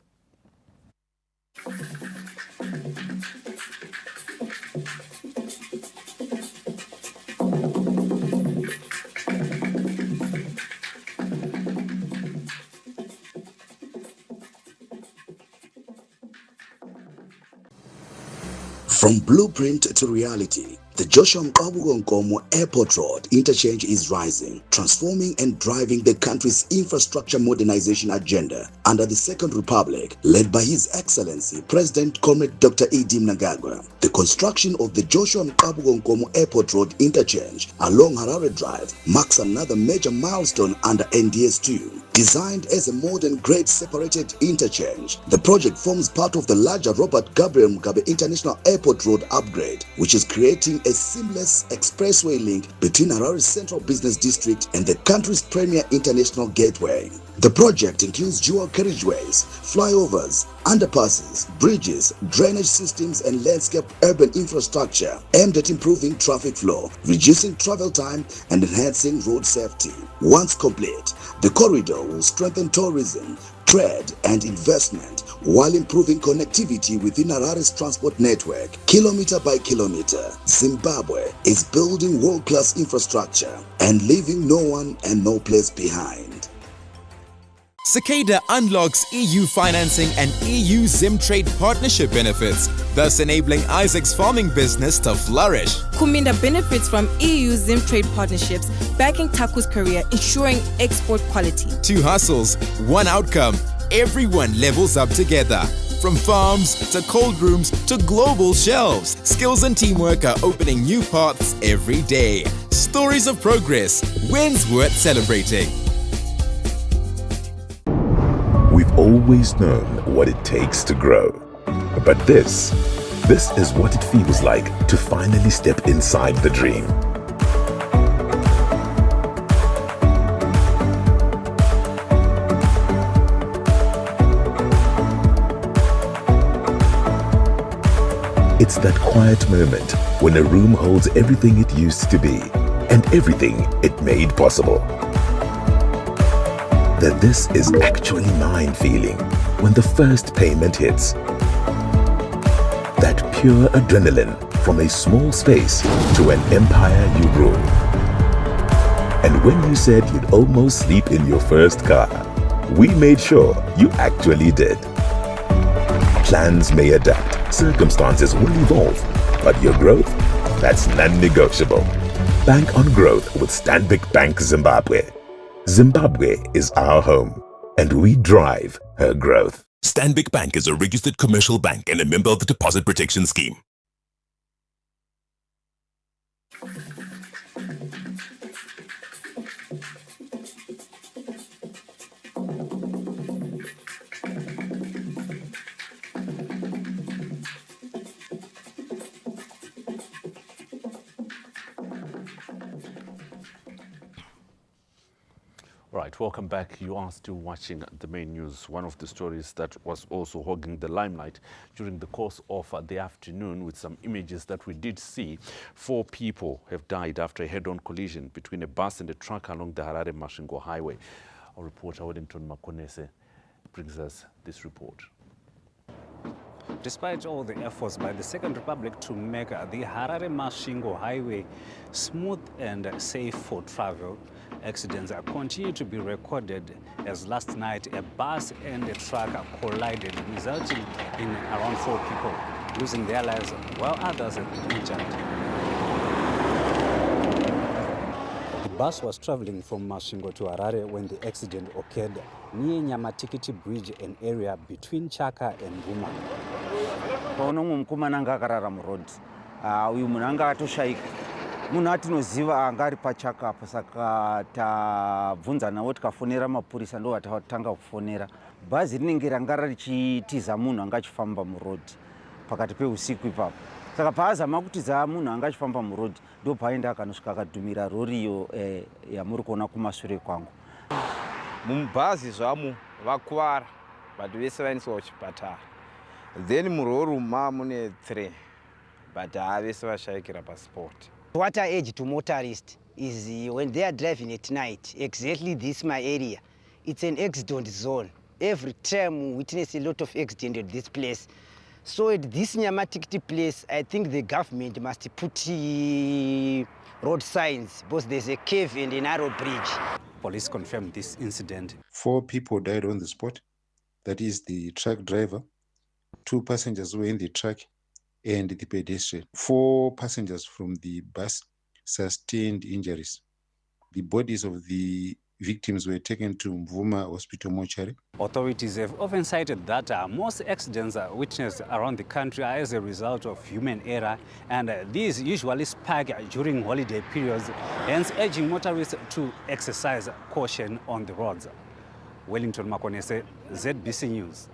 From blueprint to reality, the Joshua Mkabugo Nkomo Airport Road interchange is rising, transforming and driving the country's infrastructure modernization agenda under the Second Republic, led by His Excellency President Comrade Dr. Edim Nagagwa. The construction of the Joshua Mkabugo Nkomo Airport Road interchange along Harare Drive marks another major milestone under NDS2. Designed as a modern grade separated interchange, the project forms part of the larger Robert Gabriel Mugabe International Airport Road upgrade, which is creating a seamless expressway link between Harare Central Business District and the country's premier international gateway. The project includes dual carriageways, flyovers, underpasses, bridges, drainage systems and landscape urban infrastructure aimed at improving traffic flow, reducing travel time and enhancing road safety. Once complete, the corridor will strengthen tourism, trade and investment while improving connectivity within Harare's transport network. Kilometer by kilometer, Zimbabwe is building world-class infrastructure and leaving no one and no place behind. Cicada unlocks EU financing and EU Zimtrade partnership benefits, thus enabling Isaac's farming business to flourish. Kuminda benefits from EU Zimtrade partnerships, backing Taku's career, ensuring export quality. 2 hustles, 1 outcome. Everyone levels up together. From farms to cold rooms to global shelves, skills and teamwork are opening new paths every day. Stories of progress, wins worth celebrating. We've always known what it takes to grow. But this is what it feels like to finally step inside the dream. It's that quiet moment when a room holds everything it used to be and everything it made possible. That this is actually mine feeling when the first payment hits. That pure adrenaline from a small space to an empire you rule. And when you said you'd almost sleep in your first car, we made sure you actually did. Plans may adapt, circumstances will evolve, but your growth, that's non-negotiable. Bank on growth with Stanbic Bank Zimbabwe. Zimbabwe is our home, and we drive her growth. Stanbic Bank is a registered commercial bank and a member of the Deposit Protection Scheme. Right, welcome back. You are still watching the main news. One of the stories that was also hogging the limelight during the course of the afternoon, with some images that we did see. 4 people have died after a head-on collision between a bus and a truck along the Harare-Masvingo highway. Our reporter Wellington Makonese brings us this report. Despite all the efforts by the Second Republic to make the Harare-Masvingo highway smooth and safe for travel, accidents continue to be recorded, as last night a bus and a truck collided, resulting in around 4 people losing their lives while others are injured. The bus was traveling from Masvingo to Harare when the accident occurred near Nyamatikiti Bridge, an area between Chaka and Guma. Munhu atinoziva anga ari pachaka apa, saka tabvunza nawo tikafonera mapurisa ndo vatatanga kufonera. Bhazi rinenge ranga richitiza munhu anga achifamba murodhi pakati peusiku ipapo. Saka paazama kutiza munhu anga achifamba murodhi ndo paenda akanosvika akadhumira rori iyo yamuri kuona kumashure kwangu. Mumubhazi zvamo vakuvara, but vese vaendeswa kuchipatara. Then murori mune 3, but vese vashayikira pasport. What I urge to motorists is when they are driving at night, exactly this my area, it's an accident zone. Every time we witness a lot of accident at this place. So at this Nyamatikiti place, I think the government must put road signs, because there's a cave and a narrow bridge. Police confirmed this incident. 4 people died on the spot. That is the truck driver, 2 passengers were in the truck, and the pedestrian. 4 passengers from the bus sustained injuries. The bodies of the victims were taken to Mvuma Hospital mortuary. Authorities have often cited that most accidents witnessed around the country are as a result of human error, and these usually spike during holiday periods, hence urging motorists to exercise caution on the roads. Wellington Makonese, ZBC News.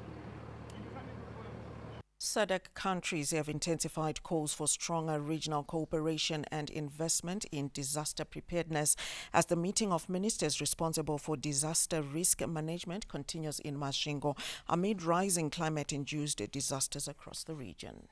SADC countries have intensified calls for stronger regional cooperation and investment in disaster preparedness as the meeting of ministers responsible for disaster risk management continues in Masvingo amid rising climate-induced disasters across the region.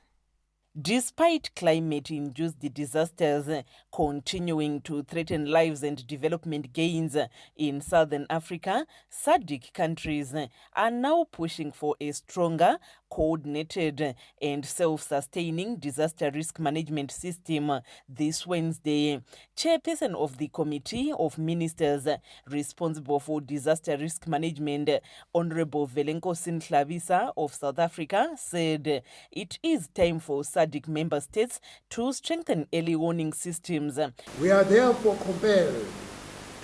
Despite climate-induced disasters continuing to threaten lives and development gains in southern Africa, SADC countries are now pushing for a stronger, coordinated and self-sustaining disaster risk management system this Wednesday. Chairperson of the Committee of Ministers responsible for disaster risk management, Honorable Velenko Sinhlabisa of South Africa, said it is time for SADC member states to strengthen early warning systems. We are therefore compelled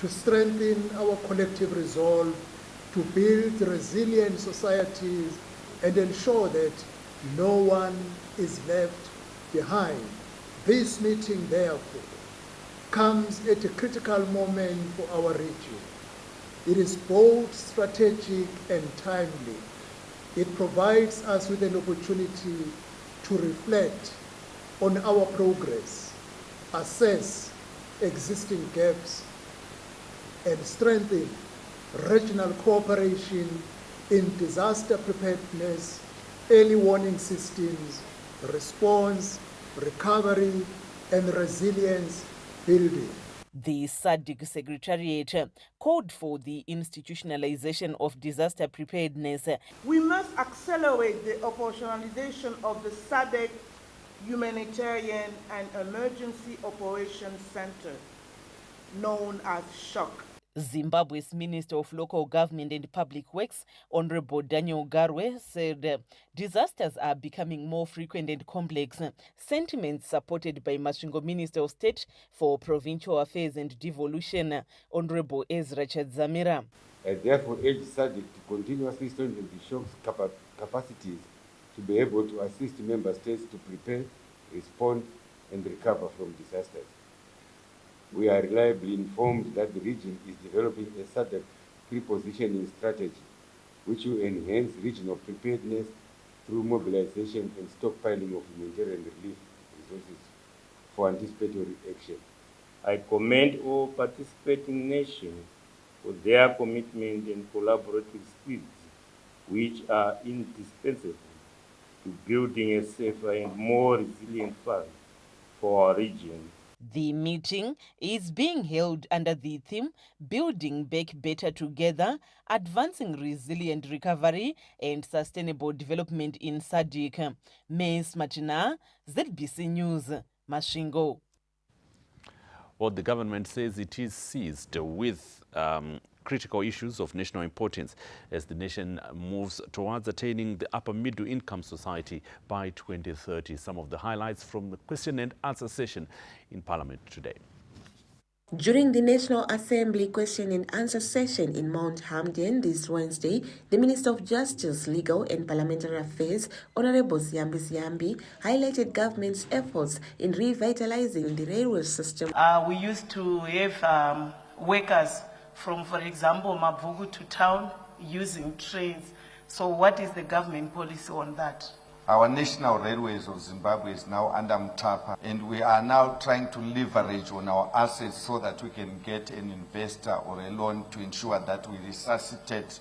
to strengthen our collective resolve to build resilient societies and ensure that no one is left behind. This meeting, therefore, comes at a critical moment for our region. It is both strategic and timely. It provides us with an opportunity to reflect on our progress, assess existing gaps, and strengthen regional cooperation in disaster preparedness, early warning systems, response, recovery, and resilience building. The SADC Secretariat called for the institutionalization of disaster preparedness. We must accelerate the operationalization of the SADC Humanitarian and Emergency Operations Center, known as SHOC. Zimbabwe's Minister of Local Government and Public Works, Honorable Daniel Garwe, said disasters are becoming more frequent and complex. Sentiments supported by Masvingo Minister of State for Provincial Affairs and Devolution, Honorable Ezra Chadzamira. I therefore urge SADC to continuously strengthen the SHOC's capacities to be able to assist member states to prepare, respond, and recover from disasters. We are reliably informed that the region is developing a SADC pre-positioning strategy, which will enhance regional preparedness through mobilization and stockpiling of humanitarian relief resources for anticipatory action. I commend all participating nations for their commitment and collaborative skills, which are indispensable to building a safer and more resilient fund for our region. The meeting is being held under the theme Building Back Better Together, Advancing Resilient Recovery and Sustainable Development in SADC. Ms. Machina, ZBC News, Masvingo. Well, the government says it is seized with critical issues of national importance as the nation moves towards attaining the upper middle income society by 2030. Some of the highlights from the question and answer session in Parliament today. During the National Assembly question and answer session in Mount Hamden this Wednesday, the Minister of Justice, Legal and Parliamentary Affairs, Honorable Siambi, highlighted government's efforts in revitalizing the railway system. We used to have workers from, for example, Mavugu to town using trains. So what is the government policy on that? Our national railways of Zimbabwe is now under Mtapa, and we are now trying to leverage on our assets so that we can get an investor or a loan to ensure that we resuscitate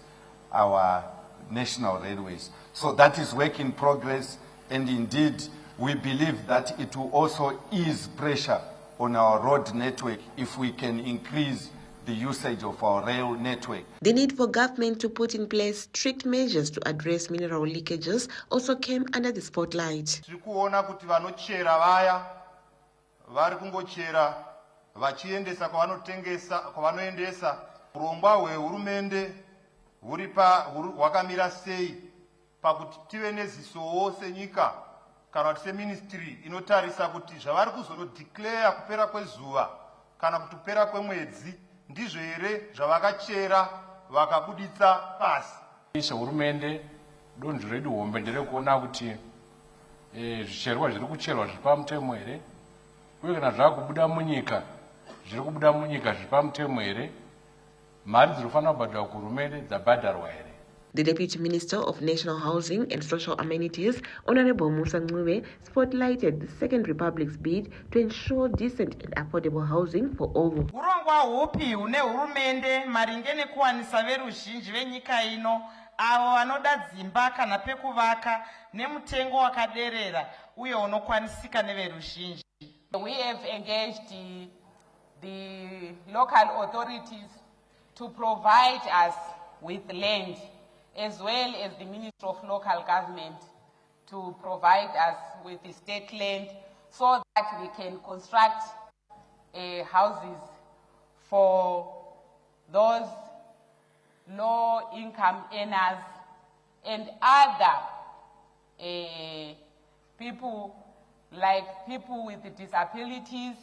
our national railways. So that is work in progress, and indeed we believe that it will also ease pressure on our road network if we can increase the usage of our rail network. The need for government to put in place strict measures to address mineral leakages also came under the spotlight. Tirikuona kuti vanochera vaya vari kungochera vachiendesa kwavanoendesa urongwa hwehurumende hwakamira sei pakuti tive nezisowo senyika kana kuti seministry inotarisa kuti zvavari kuzonodeclare kupera kwezuva kana kuti kupera kwemwedzi ndizvo here zvavakachera vakabuditsa pasi. Sehurumende donzvo redu hombe nderekuona kuti zvicherwa zviri kucherwa zviri pamutemo here uye kana zvakubuda munyika zviri kubuda munyika zviri pamutemo here, mari dzinofanira kubhadharwa kuhurumende dzabhadharwa here. The Deputy Minister of National Housing and Social Amenities, Honorable Musa Ncube, spotlighted the Second Republic's bid to ensure decent and affordable housing for all. Urongwa hupi une hurumende maringe nekuwanisa veruzhinji venyika ino avo vanoda dzimba kana pekuvaka nemutengo wakaderera uye unokwanisika neveruzhinji. We have engaged the local authorities to provide us with land, as well as the Ministry of Local Government to provide us with the state land so that we can construct houses for those low-income earners and other people, like people with disabilities,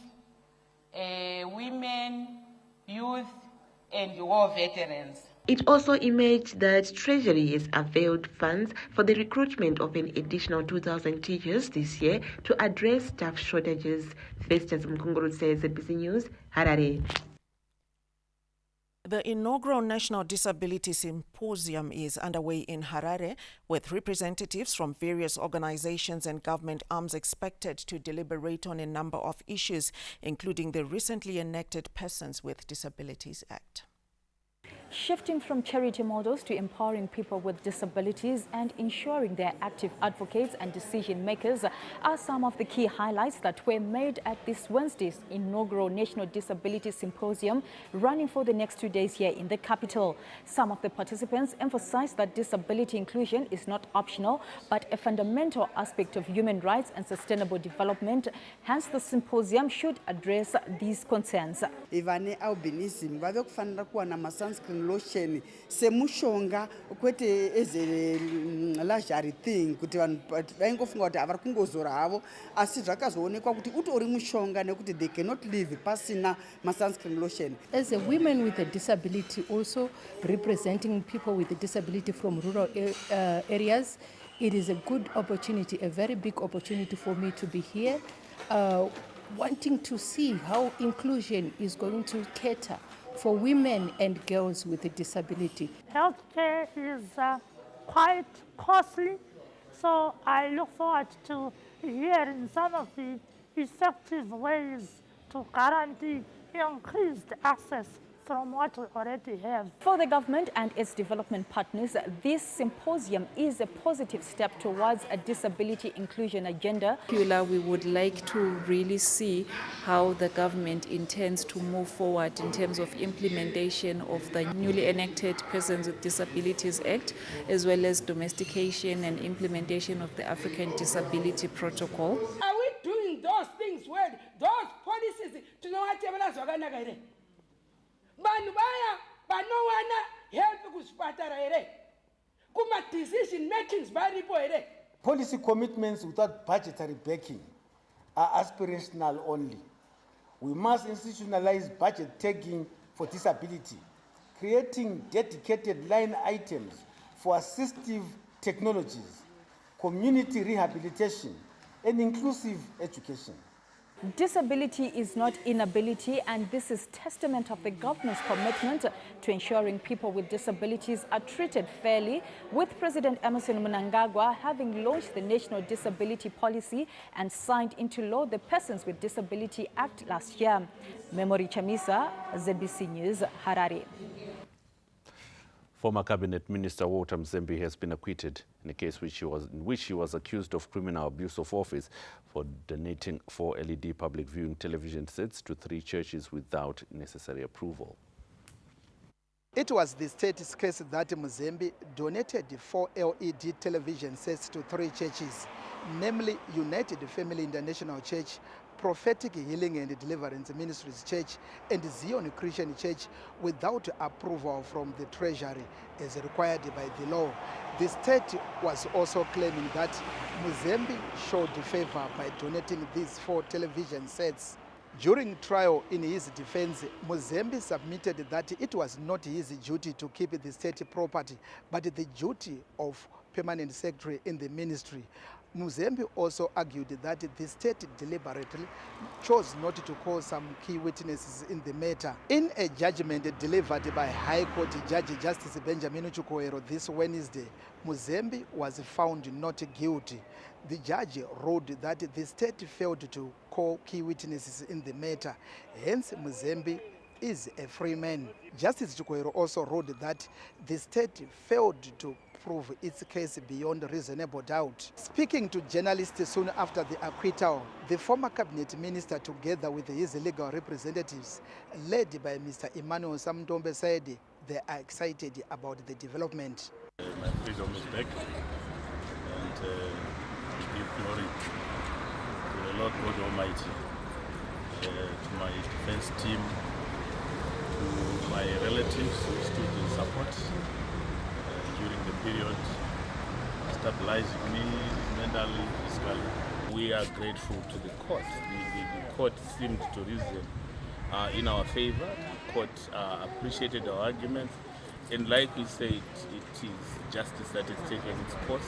women, youth, and war veterans. It also emerged that Treasury has availed funds for the recruitment of an additional 2,000 teachers this year to address staff shortages. Festus Mkunguru says SADC News, Harare. The inaugural National Disability Symposium is underway in Harare, with representatives from various organizations and government arms expected to deliberate on a number of issues, including the recently enacted Persons with Disabilities Act. Shifting from charity models to empowering people with disabilities and ensuring they're active advocates and decision makers are some of the key highlights that were made at this Wednesday's inaugural National Disability Symposium, running for the next 2 days here in the capital. Some of the participants emphasized that disability inclusion is not optional, but a fundamental aspect of human rights and sustainable development. Hence, the symposium should address these concerns. Albinism vavekufanira kuwana masunscreen lotion semushonga kwete eze luxury thing kuti vanhu vaingofunga kuti havari kungozora havo asi zvakazoonekwa kuti utori mushonga nekuti they cannot live pasina masunscreen lotion. As a woman with a disability, also representing people with a disability from rural areas, it is a good opportunity, a very big opportunity for me to be here, wanting to see how inclusion is going to cater for women and girls with a disability. Healthcare is quite costly, so I look forward to hearing some of the effective ways to guarantee increased access from what we already have. For the government and its development partners, this symposium is a positive step towards a disability inclusion agenda. We would like to really see how the government intends to move forward in terms of implementation of the newly enacted Persons with Disabilities Act, as well as domestication and implementation of the African Disability Protocol. Are we doing those things well, those policies to know what vanhu vaya vanowana help kuzvipatara here kuma decision makings varipo here. Policy commitments without budgetary backing are aspirational only. We must institutionalize budget taking for disability, creating dedicated line items for assistive technologies, community rehabilitation, and inclusive education. Disability is not inability, and this is testament of the government's commitment to ensuring people with disabilities are treated fairly, with President Emmerson Mnangagwa having launched the National Disability Policy and signed into law the Persons with Disability Act last year. Memory Chamisa, SADC News, Harare. Former Cabinet Minister Walter Mzembe has been acquitted in a case in which he was accused of criminal abuse of office for donating 4 LED public viewing television sets to 3 churches without necessary approval. It was the state's case that Mzembe donated 4 LED television sets to 3 churches, namely United Family International Church, Prophetic Healing and Deliverance Ministries Church, and Zion Christian Church, without approval from the Treasury as required by the law. The state was also claiming that Mzembe showed favor by donating these 4 television sets. During trial in his defense, Mzembe submitted that it was not his duty to keep the state property, but the duty of permanent secretary in the ministry. Mzembe also argued that the state deliberately chose not to call some key witnesses in the matter. In a judgment delivered by High Court Judge Justice Benjamin Chukwuero this Wednesday, Mzembe was found not guilty. The judge ruled that the state failed to call key witnesses in the matter. Hence, Mzembe is a free man. Justice Chukwuero also ruled that the state failed to prove its case beyond reasonable doubt. Speaking to journalists soon after the acquittal, the former cabinet minister, together with his legal representatives, led by Mr. Emmanuel Samtombe, said they are excited about the development. My freedom is back, and give glory to the Lord God Almighty, to my defense team, to my relatives who stood in support during the period, stabilizing me mentally, physically. We are grateful to the court. The court seemed to reason in our favor. The court appreciated our arguments, and like we said, it is justice that is taking its course.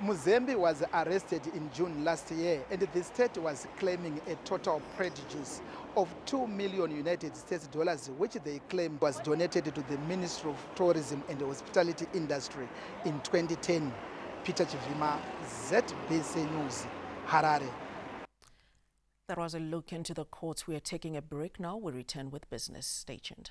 Muzembe was arrested in June last year, and the state was claiming a total prejudice of $2 million United States dollars, which they claimed was donated to the Ministry of Tourism and the Hospitality Industry in 2010. Peter Chivima, ZBC News, Harare. That was a look into the courts. We are taking a break now. We return with business. Stay tuned.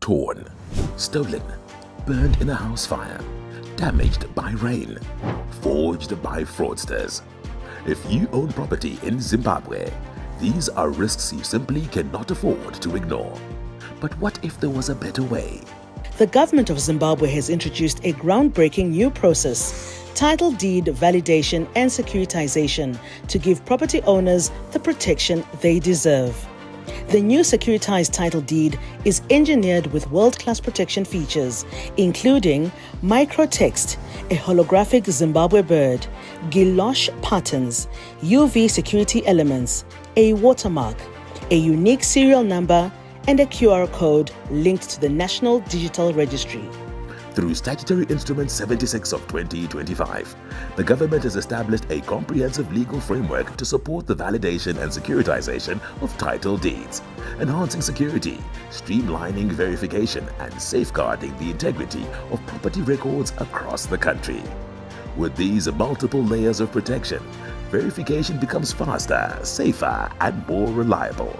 Torn, stolen, burned in a house fire, damaged by rain, forged by fraudsters. If you own property in Zimbabwe, these are risks you simply cannot afford to ignore. But what if there was a better way? The government of Zimbabwe has introduced a groundbreaking new process, title deed validation and securitization, to give property owners the protection they deserve. The new securitized title deed is engineered with world-class protection features, including microtext, a holographic Zimbabwe bird, guilloche patterns, UV security elements, a watermark, a unique serial number, and a QR code linked to the National Digital Registry. Through Statutory Instrument 76 of 2025, the government has established a comprehensive legal framework to support the validation and securitization of title deeds, enhancing security, streamlining verification, and safeguarding the integrity of property records across the country. With these multiple layers of protection, verification becomes faster, safer, and more reliable.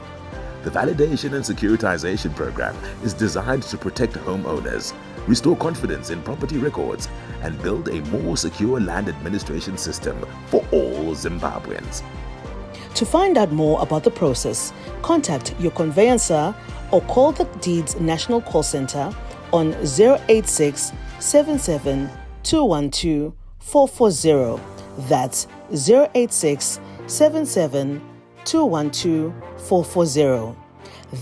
The validation and securitization program is designed to protect homeowners, restore confidence in property records, and build a more secure land administration system for all Zimbabweans. To find out more about the process, contact your conveyancer or call the Deeds National Call Center on 086 77 212 440. That's 086 77 212 440.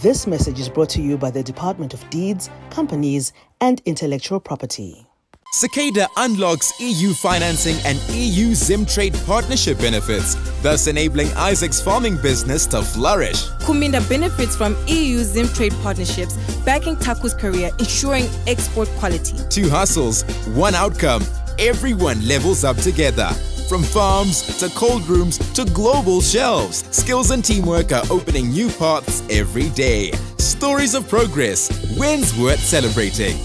This message is brought to you by the Department of Deeds, Companies and Intellectual Property. Cicada unlocks EU financing and EU Zimtrade partnership benefits, thus enabling Isaac's farming business to flourish. Kuminda benefits from EU Zimtrade partnerships, backing Taku's career, ensuring export quality. 2 hustles, 1 outcome. Everyone levels up together. From farms to cold rooms to global shelves, skills and teamwork are opening new paths every day. Stories of progress, wins worth celebrating.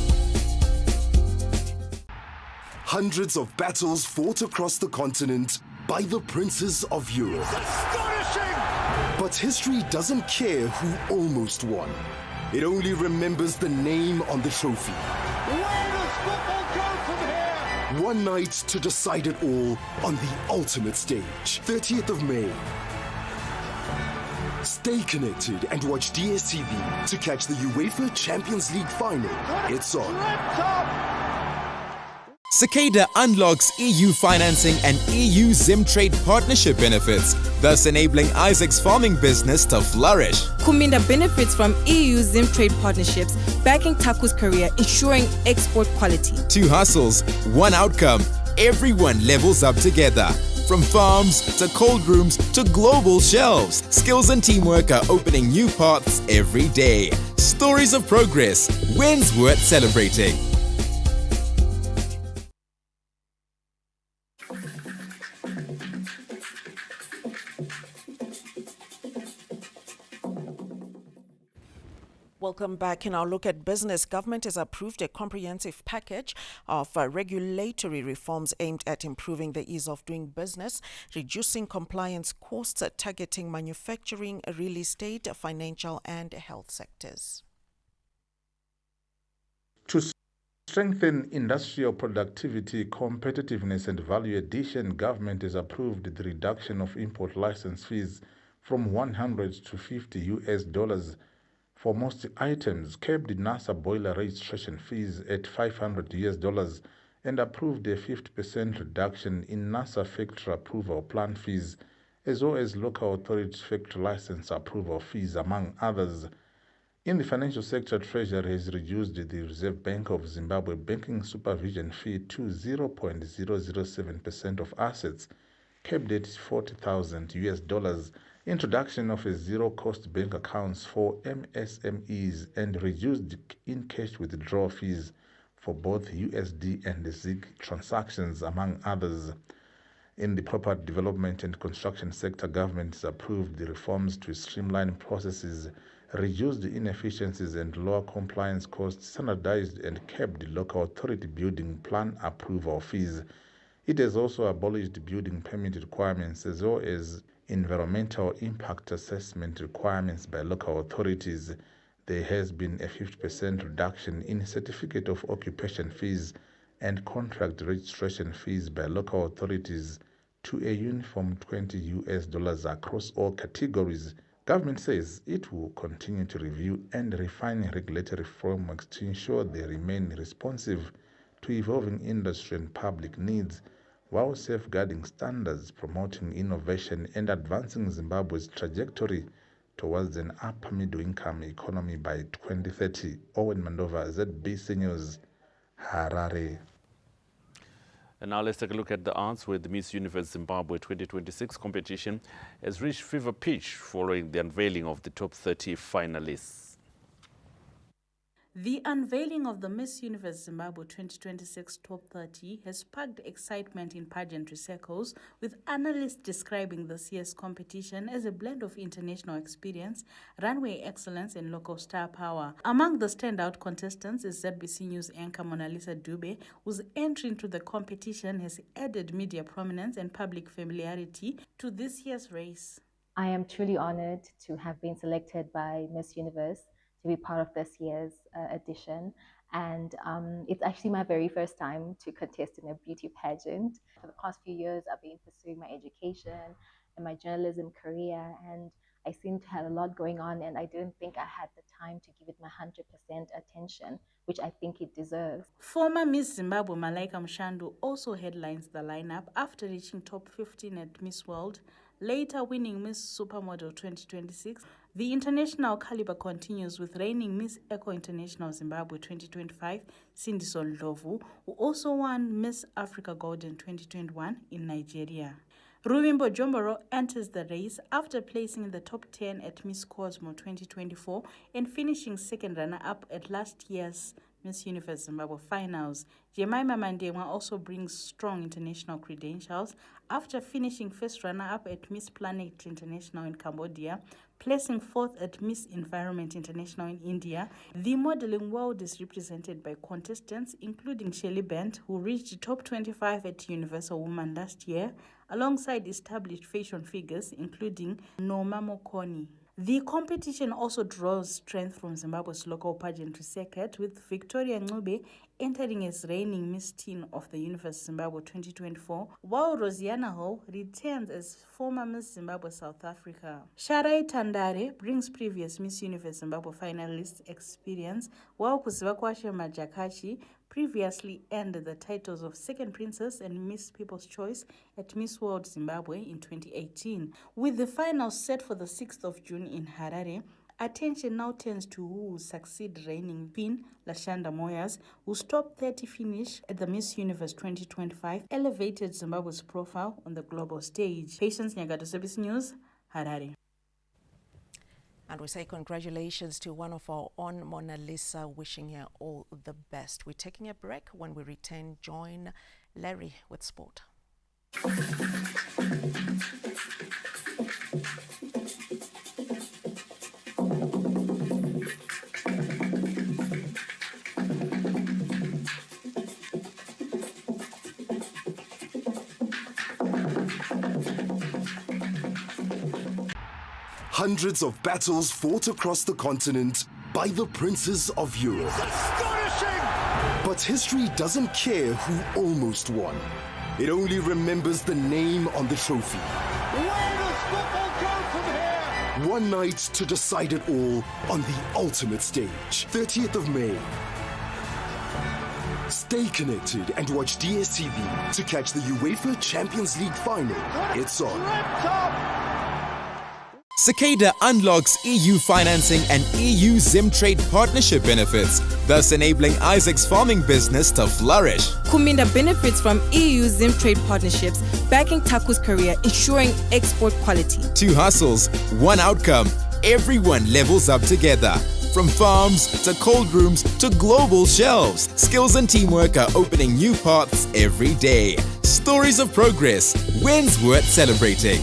Hundreds of battles fought across the continent by the princes of Europe. Astonishing! But history doesn't care who almost won. It only remembers the name on the trophy. Where does football go from here? One night to decide it all on the ultimate stage, 30th of May. Stay connected and watch DSTV to catch the UEFA Champions League final. It's on. Cicada unlocks EU financing and EU Zimtrade partnership benefits, thus enabling Isaac's farming business to flourish. Kuminda benefits from EU Zimtrade partnerships, backing Taku's career, ensuring export quality. 2 hustles, 1 outcome. Everyone levels up together. From farms to cold rooms to global shelves, skills and teamwork are opening new paths every day. Stories of progress, wins worth celebrating. Welcome back. In our look at business, government has approved a comprehensive package of regulatory reforms aimed at improving the ease of doing business, reducing compliance costs, targeting manufacturing, real estate, financial and health sectors. To strengthen industrial productivity, competitiveness and value addition, government has approved the reduction of import license fees from $100 to $50 for most items, capped NASA boiler registration fees at $500 and approved a 50% reduction in NASA factory approval plan fees, as well as local authority factory license approval fees, among others. In the financial sector, Treasury has reduced the Reserve Bank of Zimbabwe banking supervision fee to 0.007% of assets, capped at $40,000, introduction of a zero-cost bank accounts for MSMEs, and reduced in-cash withdrawal fees for both USD and ZiG transactions, among others. In the property development and construction sector, government has approved the reforms to streamline processes, reduce the inefficiencies and lower compliance costs, standardized and capped the local authority building plan approval fees. It has also abolished building permit requirements as well as environmental impact assessment requirements by local authorities. There has been a 50% reduction in certificate of occupation fees and contract registration fees by local authorities to a uniform $20 across all categories. Government says it will continue to review and refine regulatory frameworks to ensure they remain responsive to evolving industry and public needs, while safeguarding standards, promoting innovation, and advancing Zimbabwe's trajectory towards an upper middle-income economy by 2030. Owen Mandova, ZBC News, Harare. And now let's take a look at the arts, where the Miss Universe Zimbabwe 2026 competition has reached fever pitch following the unveiling of the top 30 finalists. The unveiling of the Miss Universe Zimbabwe 2026 Top 30 has sparked excitement in pageantry circles, with analysts describing this year's competition as a blend of international experience, runway excellence and local star power. Among the standout contestants is ZBC News anchor Mona Lisa Dube, whose entry into the competition has added media prominence and public familiarity to this year's race. I am truly honored to have been selected by Miss Universe to be part of this year's edition, and it's actually my very first time to contest in a beauty pageant. For the past few years, I've been pursuing my education and my journalism career, and I seem to have a lot going on, and I didn't think I had the time to give it my 100% attention, which I think it deserves. Former Miss Zimbabwe Malaika Mshandu also headlines the lineup after reaching top 15 at Miss World, later winning Miss Supermodel 2026. The international caliber continues with reigning Miss Eco International Zimbabwe 2025, Cindy Ndlovu, who also won Miss Africa Golden 2021 in Nigeria. Ruvimbo Jomboro enters the race after placing in the top 10 at Miss Cosmo 2024 and finishing second runner-up at last year's Miss Universe Zimbabwe finals. Jemima Mandemwa also brings strong international credentials after finishing first runner-up at Miss Planet International in Cambodia, placing fourth at Miss Environment International in India. The modeling world is represented by contestants including Shelley Bent, who reached top 25 at Universal Woman last year, alongside established fashion figures including Noma Mokoni. The competition also draws strength from Zimbabwe's local pageantry circuit, with Victoria Ncube entering as reigning Miss Teen of the Universe Zimbabwe 2024, while Rosiana Ho returns as former Miss Zimbabwe South Africa. Sharai Tandare brings previous Miss Universe Zimbabwe finalist experience, while Kuzivakwashe Majakachi previously earned the titles of Second Princess and Miss People's Choice at Miss World Zimbabwe in 2018. With the finals set for the 6th of June in Harare, attention now turns to who will succeed reigning Queen Lashanda Moyes, whose top 30 finish at the Miss Universe 2025 elevated Zimbabwe's profile on the global stage. Patience Nyagato, SABC News, Harare. And we say congratulations to one of our own, Mona Lisa, wishing her all the best. We're taking a break. When we return, join Larry with sport. Hundreds of battles fought across the continent by the princes of Europe. But history doesn't care who almost won. It only remembers the name on the trophy. Where does football go from here? One night to decide it all on the ultimate stage, 30th of May. Stay connected and watch DSTV to catch the UEFA Champions League final. It's on. Cicada unlocks EU financing and EU Zim trade partnership benefits, thus enabling Isaac's farming business to flourish. Kuminda benefits from EU Zim trade partnerships, backing Taku's career, ensuring export quality. 2 hustles, 1 outcome. Everyone levels up together. From farms to cold rooms to global shelves, skills and teamwork are opening new paths every day. Stories of progress, wins worth celebrating.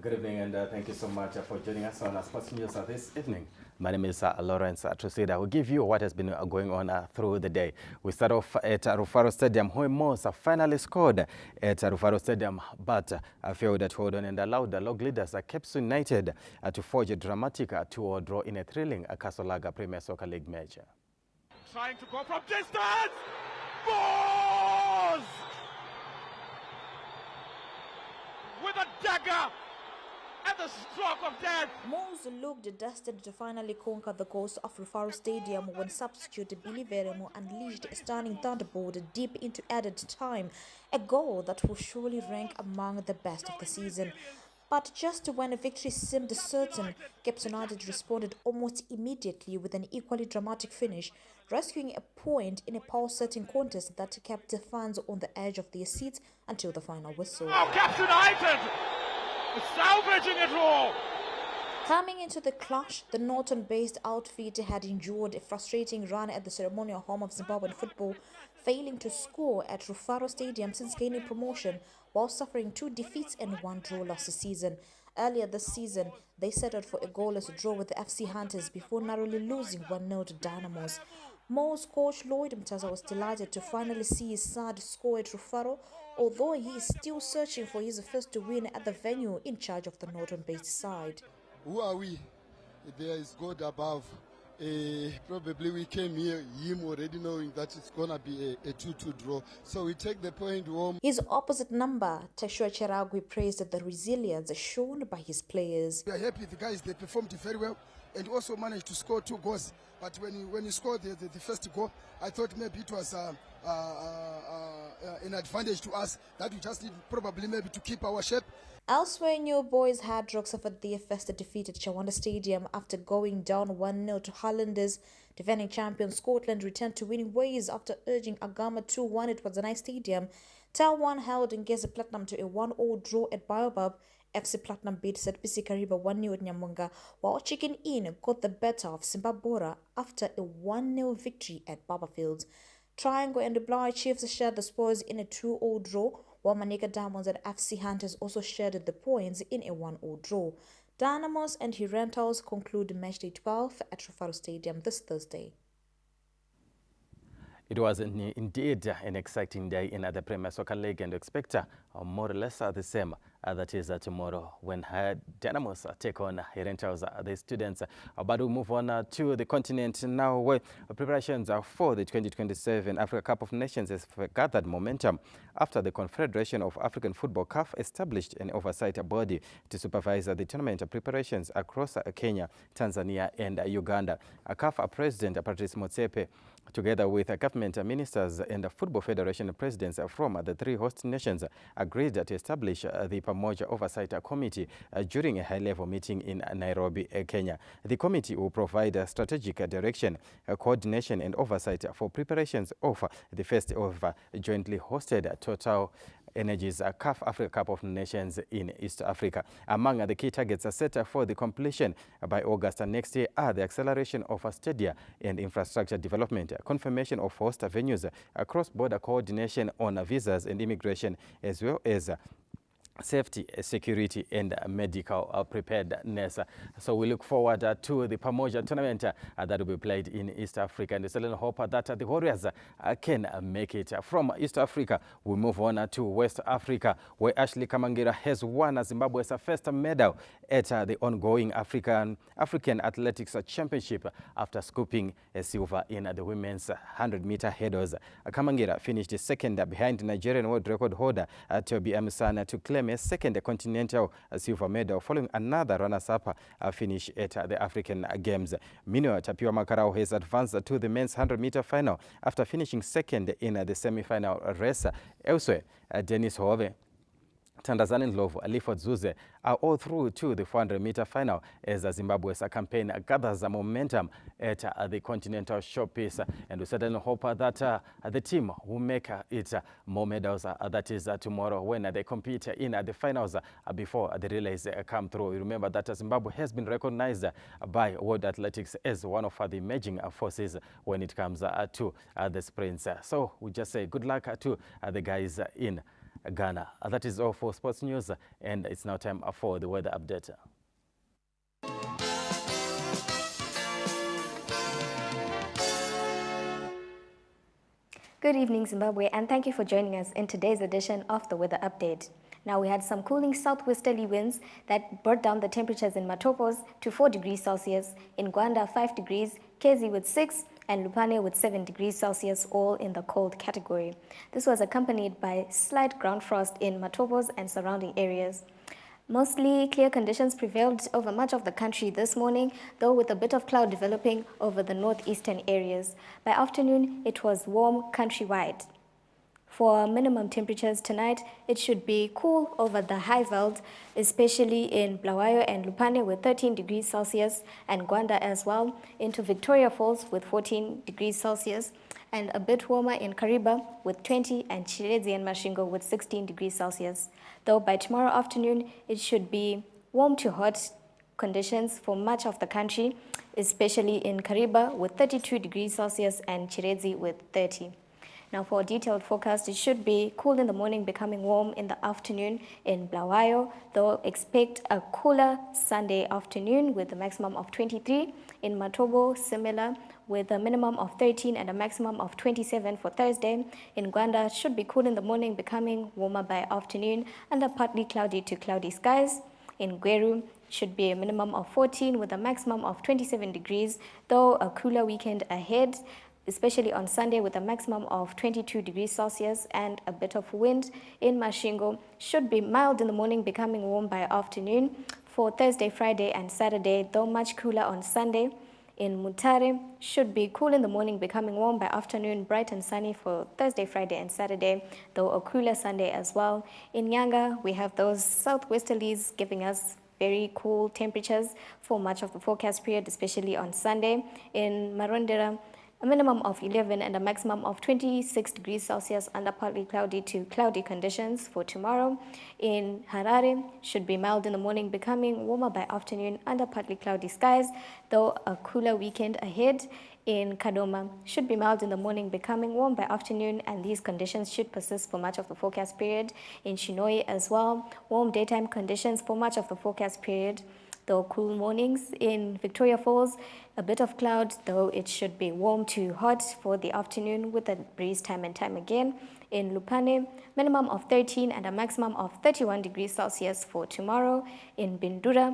Good evening, and thank you so much for joining us on Sports News this evening. My name is Lawrence Trusida. We'll give you what has been going on through the day. We start off at Rufaro Stadium, where Moss finally scored at Rufaro Stadium, but failed to hold on and allowed the log leaders Caps United to forge a dramatic 2-2 draw in a thrilling Kasolaga Premier Soccer League match. Trying to go from distance! Moss! With a dagger! At the stroke of death! Moss looked destined to finally conquer the ghost of Rufaro Stadium when substitute Billy Veremo unleashed a stunning thunderbolt deep into added time, a goal that will surely rank among the best of the season. But just when a victory seemed certain, Caps United responded almost immediately with an equally dramatic finish, rescuing a point in a pulsating contest that kept the fans on the edge of their seats until the final whistle. Oh, Caps United! Salvaging it all! Coming into the clash, the Norton-based outfit had endured a frustrating run at the ceremonial home of Zimbabwean football, failing to score at Rufaro Stadium since gaining promotion, while suffering 2 defeats and 1 draw last season. Earlier this season, they settled for a goalless draw with the FC Hunters before narrowly losing 1-0 to Dynamos. Mo's coach Lloyd Mtaza was delighted to finally see his side score at Rufaro, although he is still searching for his first win at the venue in charge of the Northern-based side. Who are we? There is God above. Probably we came here, him already knowing that it's going to be a 2-2 draw. So we take the point home. His opposite number, Tashua Cheragui, praised the resilience shown by his players. We are happy the guys, they performed very well and also managed to score 2 goals. But when you scored the first goal, I thought maybe it was an advantage to us that we just need probably maybe to keep our shape. Elsewhere, New Boys Hard Rock suffered their first defeat at Chawanda Stadium after going down 1-0 to Highlanders. Defending champion Scotland returned to winning ways after urging Agama 2-1 at Wadzanai Stadium. Tal1 held Ngeze Platinum to a 1-0 draw at Baobab. FC Platinum beat ZPC Kariba 1-0 at Nyamunga, while Chicken Inn got the better of Simbabora after a 1-0 victory at Barberfields. Triangle and the Bly Chiefs shared the spoils in a 2-0 draw, while Manika Diamonds and FC Hunters also shared the points in a 1-0 draw. Dynamos and Hirentals conclude matchday 12 at Rufaro Stadium this Thursday. It was indeed an exciting day in the Premier Soccer League, and expect more or less the same. That is tomorrow when Dynamos take on Hirentals, the students. But we move on to the continent now, where preparations for the 2027 Africa Cup of Nations has gathered momentum after the Confederation of African Football CAF established an oversight body to supervise the tournament preparations across Kenya, Tanzania and Uganda. CAF President Patrice Motsepe, together with government ministers and Football Federation presidents from the 3 host nations, agreed to establish the Pamoja Oversight Committee during a high-level meeting in Nairobi, Kenya. The committee will provide strategic direction, coordination and oversight for preparations of the first of jointly hosted Total Energy's CAF Africa Cup of Nations in East Africa. Among the key targets set for the completion by August next year are the acceleration of stadia and infrastructure development, confirmation of host venues, cross-border coordination on visas and immigration, as well as safety, security and medical preparedness. So we look forward to the Pamoja tournament that will be played in East Africa, and we certainly hope that the Warriors can make it. From East Africa, we move on to West Africa, where Ashley Kamangira has won Zimbabwe's first medal at the ongoing African Athletics Championship after scooping a silver in the women's 100-meter hurdles. Kamangira finished second behind Nigerian world record holder Tobi Amusana to claim a second continental silver medal following another runners-up finish at the African Games. Meanwhile, Tapiwa Makarau has advanced to the men's 100-meter final after finishing second in the semi-final race. Elsewhere, Dennis Hove, Tandazani Ndlovu, Aliford Zuze are all through to the 400-meter final as Zimbabwe's campaign gathers momentum at the continental showpiece. And we certainly hope that the team will make it more medals. That is tomorrow when they compete in the finals before the relays come through. Remember that Zimbabwe has been recognized by World Athletics as one of the emerging forces when it comes to the sprints. So we just say good luck to the guys in Ghana. That is all for sports news, and it's now time for the weather update. Good evening, Zimbabwe, and thank you for joining us in today's edition of the weather update. Now, we had some cooling southwesterly winds that brought down the temperatures in Matopos to 4 degrees Celsius, in Gwanda 5 degrees, Kezi with 6, and Lupane with 7 degrees Celsius, all in the cold category. This was accompanied by slight ground frost in Matopos and surrounding areas. Mostly clear conditions prevailed over much of the country this morning, though with a bit of cloud developing over the northeastern areas. By afternoon, it was warm countrywide. For minimum temperatures tonight, it should be cool over the high veld, especially in Bulawayo and Lupane with 13 degrees Celsius, and Gwanda as well, into Victoria Falls with 14 degrees Celsius, and a bit warmer in Kariba with 20, and Chirezi and Mashingo with 16 degrees Celsius. Though by tomorrow afternoon, it should be warm to hot conditions for much of the country, especially in Kariba with 32 degrees Celsius and Chirezi with 30. Now for a detailed forecast, it should be cool in the morning, becoming warm in the afternoon in Bulawayo, though expect a cooler Sunday afternoon with a maximum of 23. In Matobo, similar, with a minimum of 13 and a maximum of 27 for Thursday. In Gwanda, it should be cool in the morning, becoming warmer by afternoon, under partly cloudy to cloudy skies. In Gweru, should be a minimum of 14 with a maximum of 27 degrees, though a cooler weekend ahead, especially on Sunday with a maximum of 22 degrees Celsius and a bit of wind. In Mashingo, should be mild in the morning, becoming warm by afternoon. For Thursday, Friday and Saturday, though much cooler on Sunday. In Mutare, should be cool in the morning, becoming warm by afternoon, bright and sunny for Thursday, Friday and Saturday, though a cooler Sunday as well. In Nyanga, we have those southwesterlies giving us very cool temperatures for much of the forecast period, especially on Sunday. In Marondera, a minimum of 11 and a maximum of 26 degrees Celsius under partly cloudy to cloudy conditions for tomorrow. In Harare, should be mild in the morning, becoming warmer by afternoon under partly cloudy skies, though a cooler weekend ahead. In Kadoma, should be mild in the morning, becoming warm by afternoon, and these conditions should persist for much of the forecast period. In Chinhoyi as well, warm daytime conditions for much of the forecast period, though cool mornings. In Victoria Falls, a bit of cloud, though it should be warm to hot for the afternoon with a breeze time and time again. In Lupane, minimum of 13 and a maximum of 31 degrees Celsius for tomorrow. In Bindura,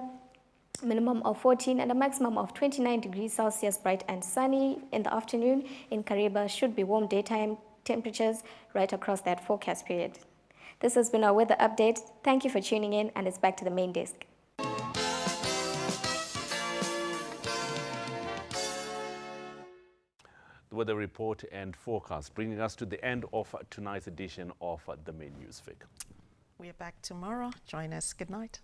minimum of 14 and a maximum of 29 degrees Celsius, bright and sunny in the afternoon. In Kariba, should be warm daytime temperatures right across that forecast period. This has been our weather update. Thank you for tuning in, and it's back to the main desk. The weather report and forecast bringing us to the end of tonight's edition of the main news fig. We're back tomorrow. Join us. Good night.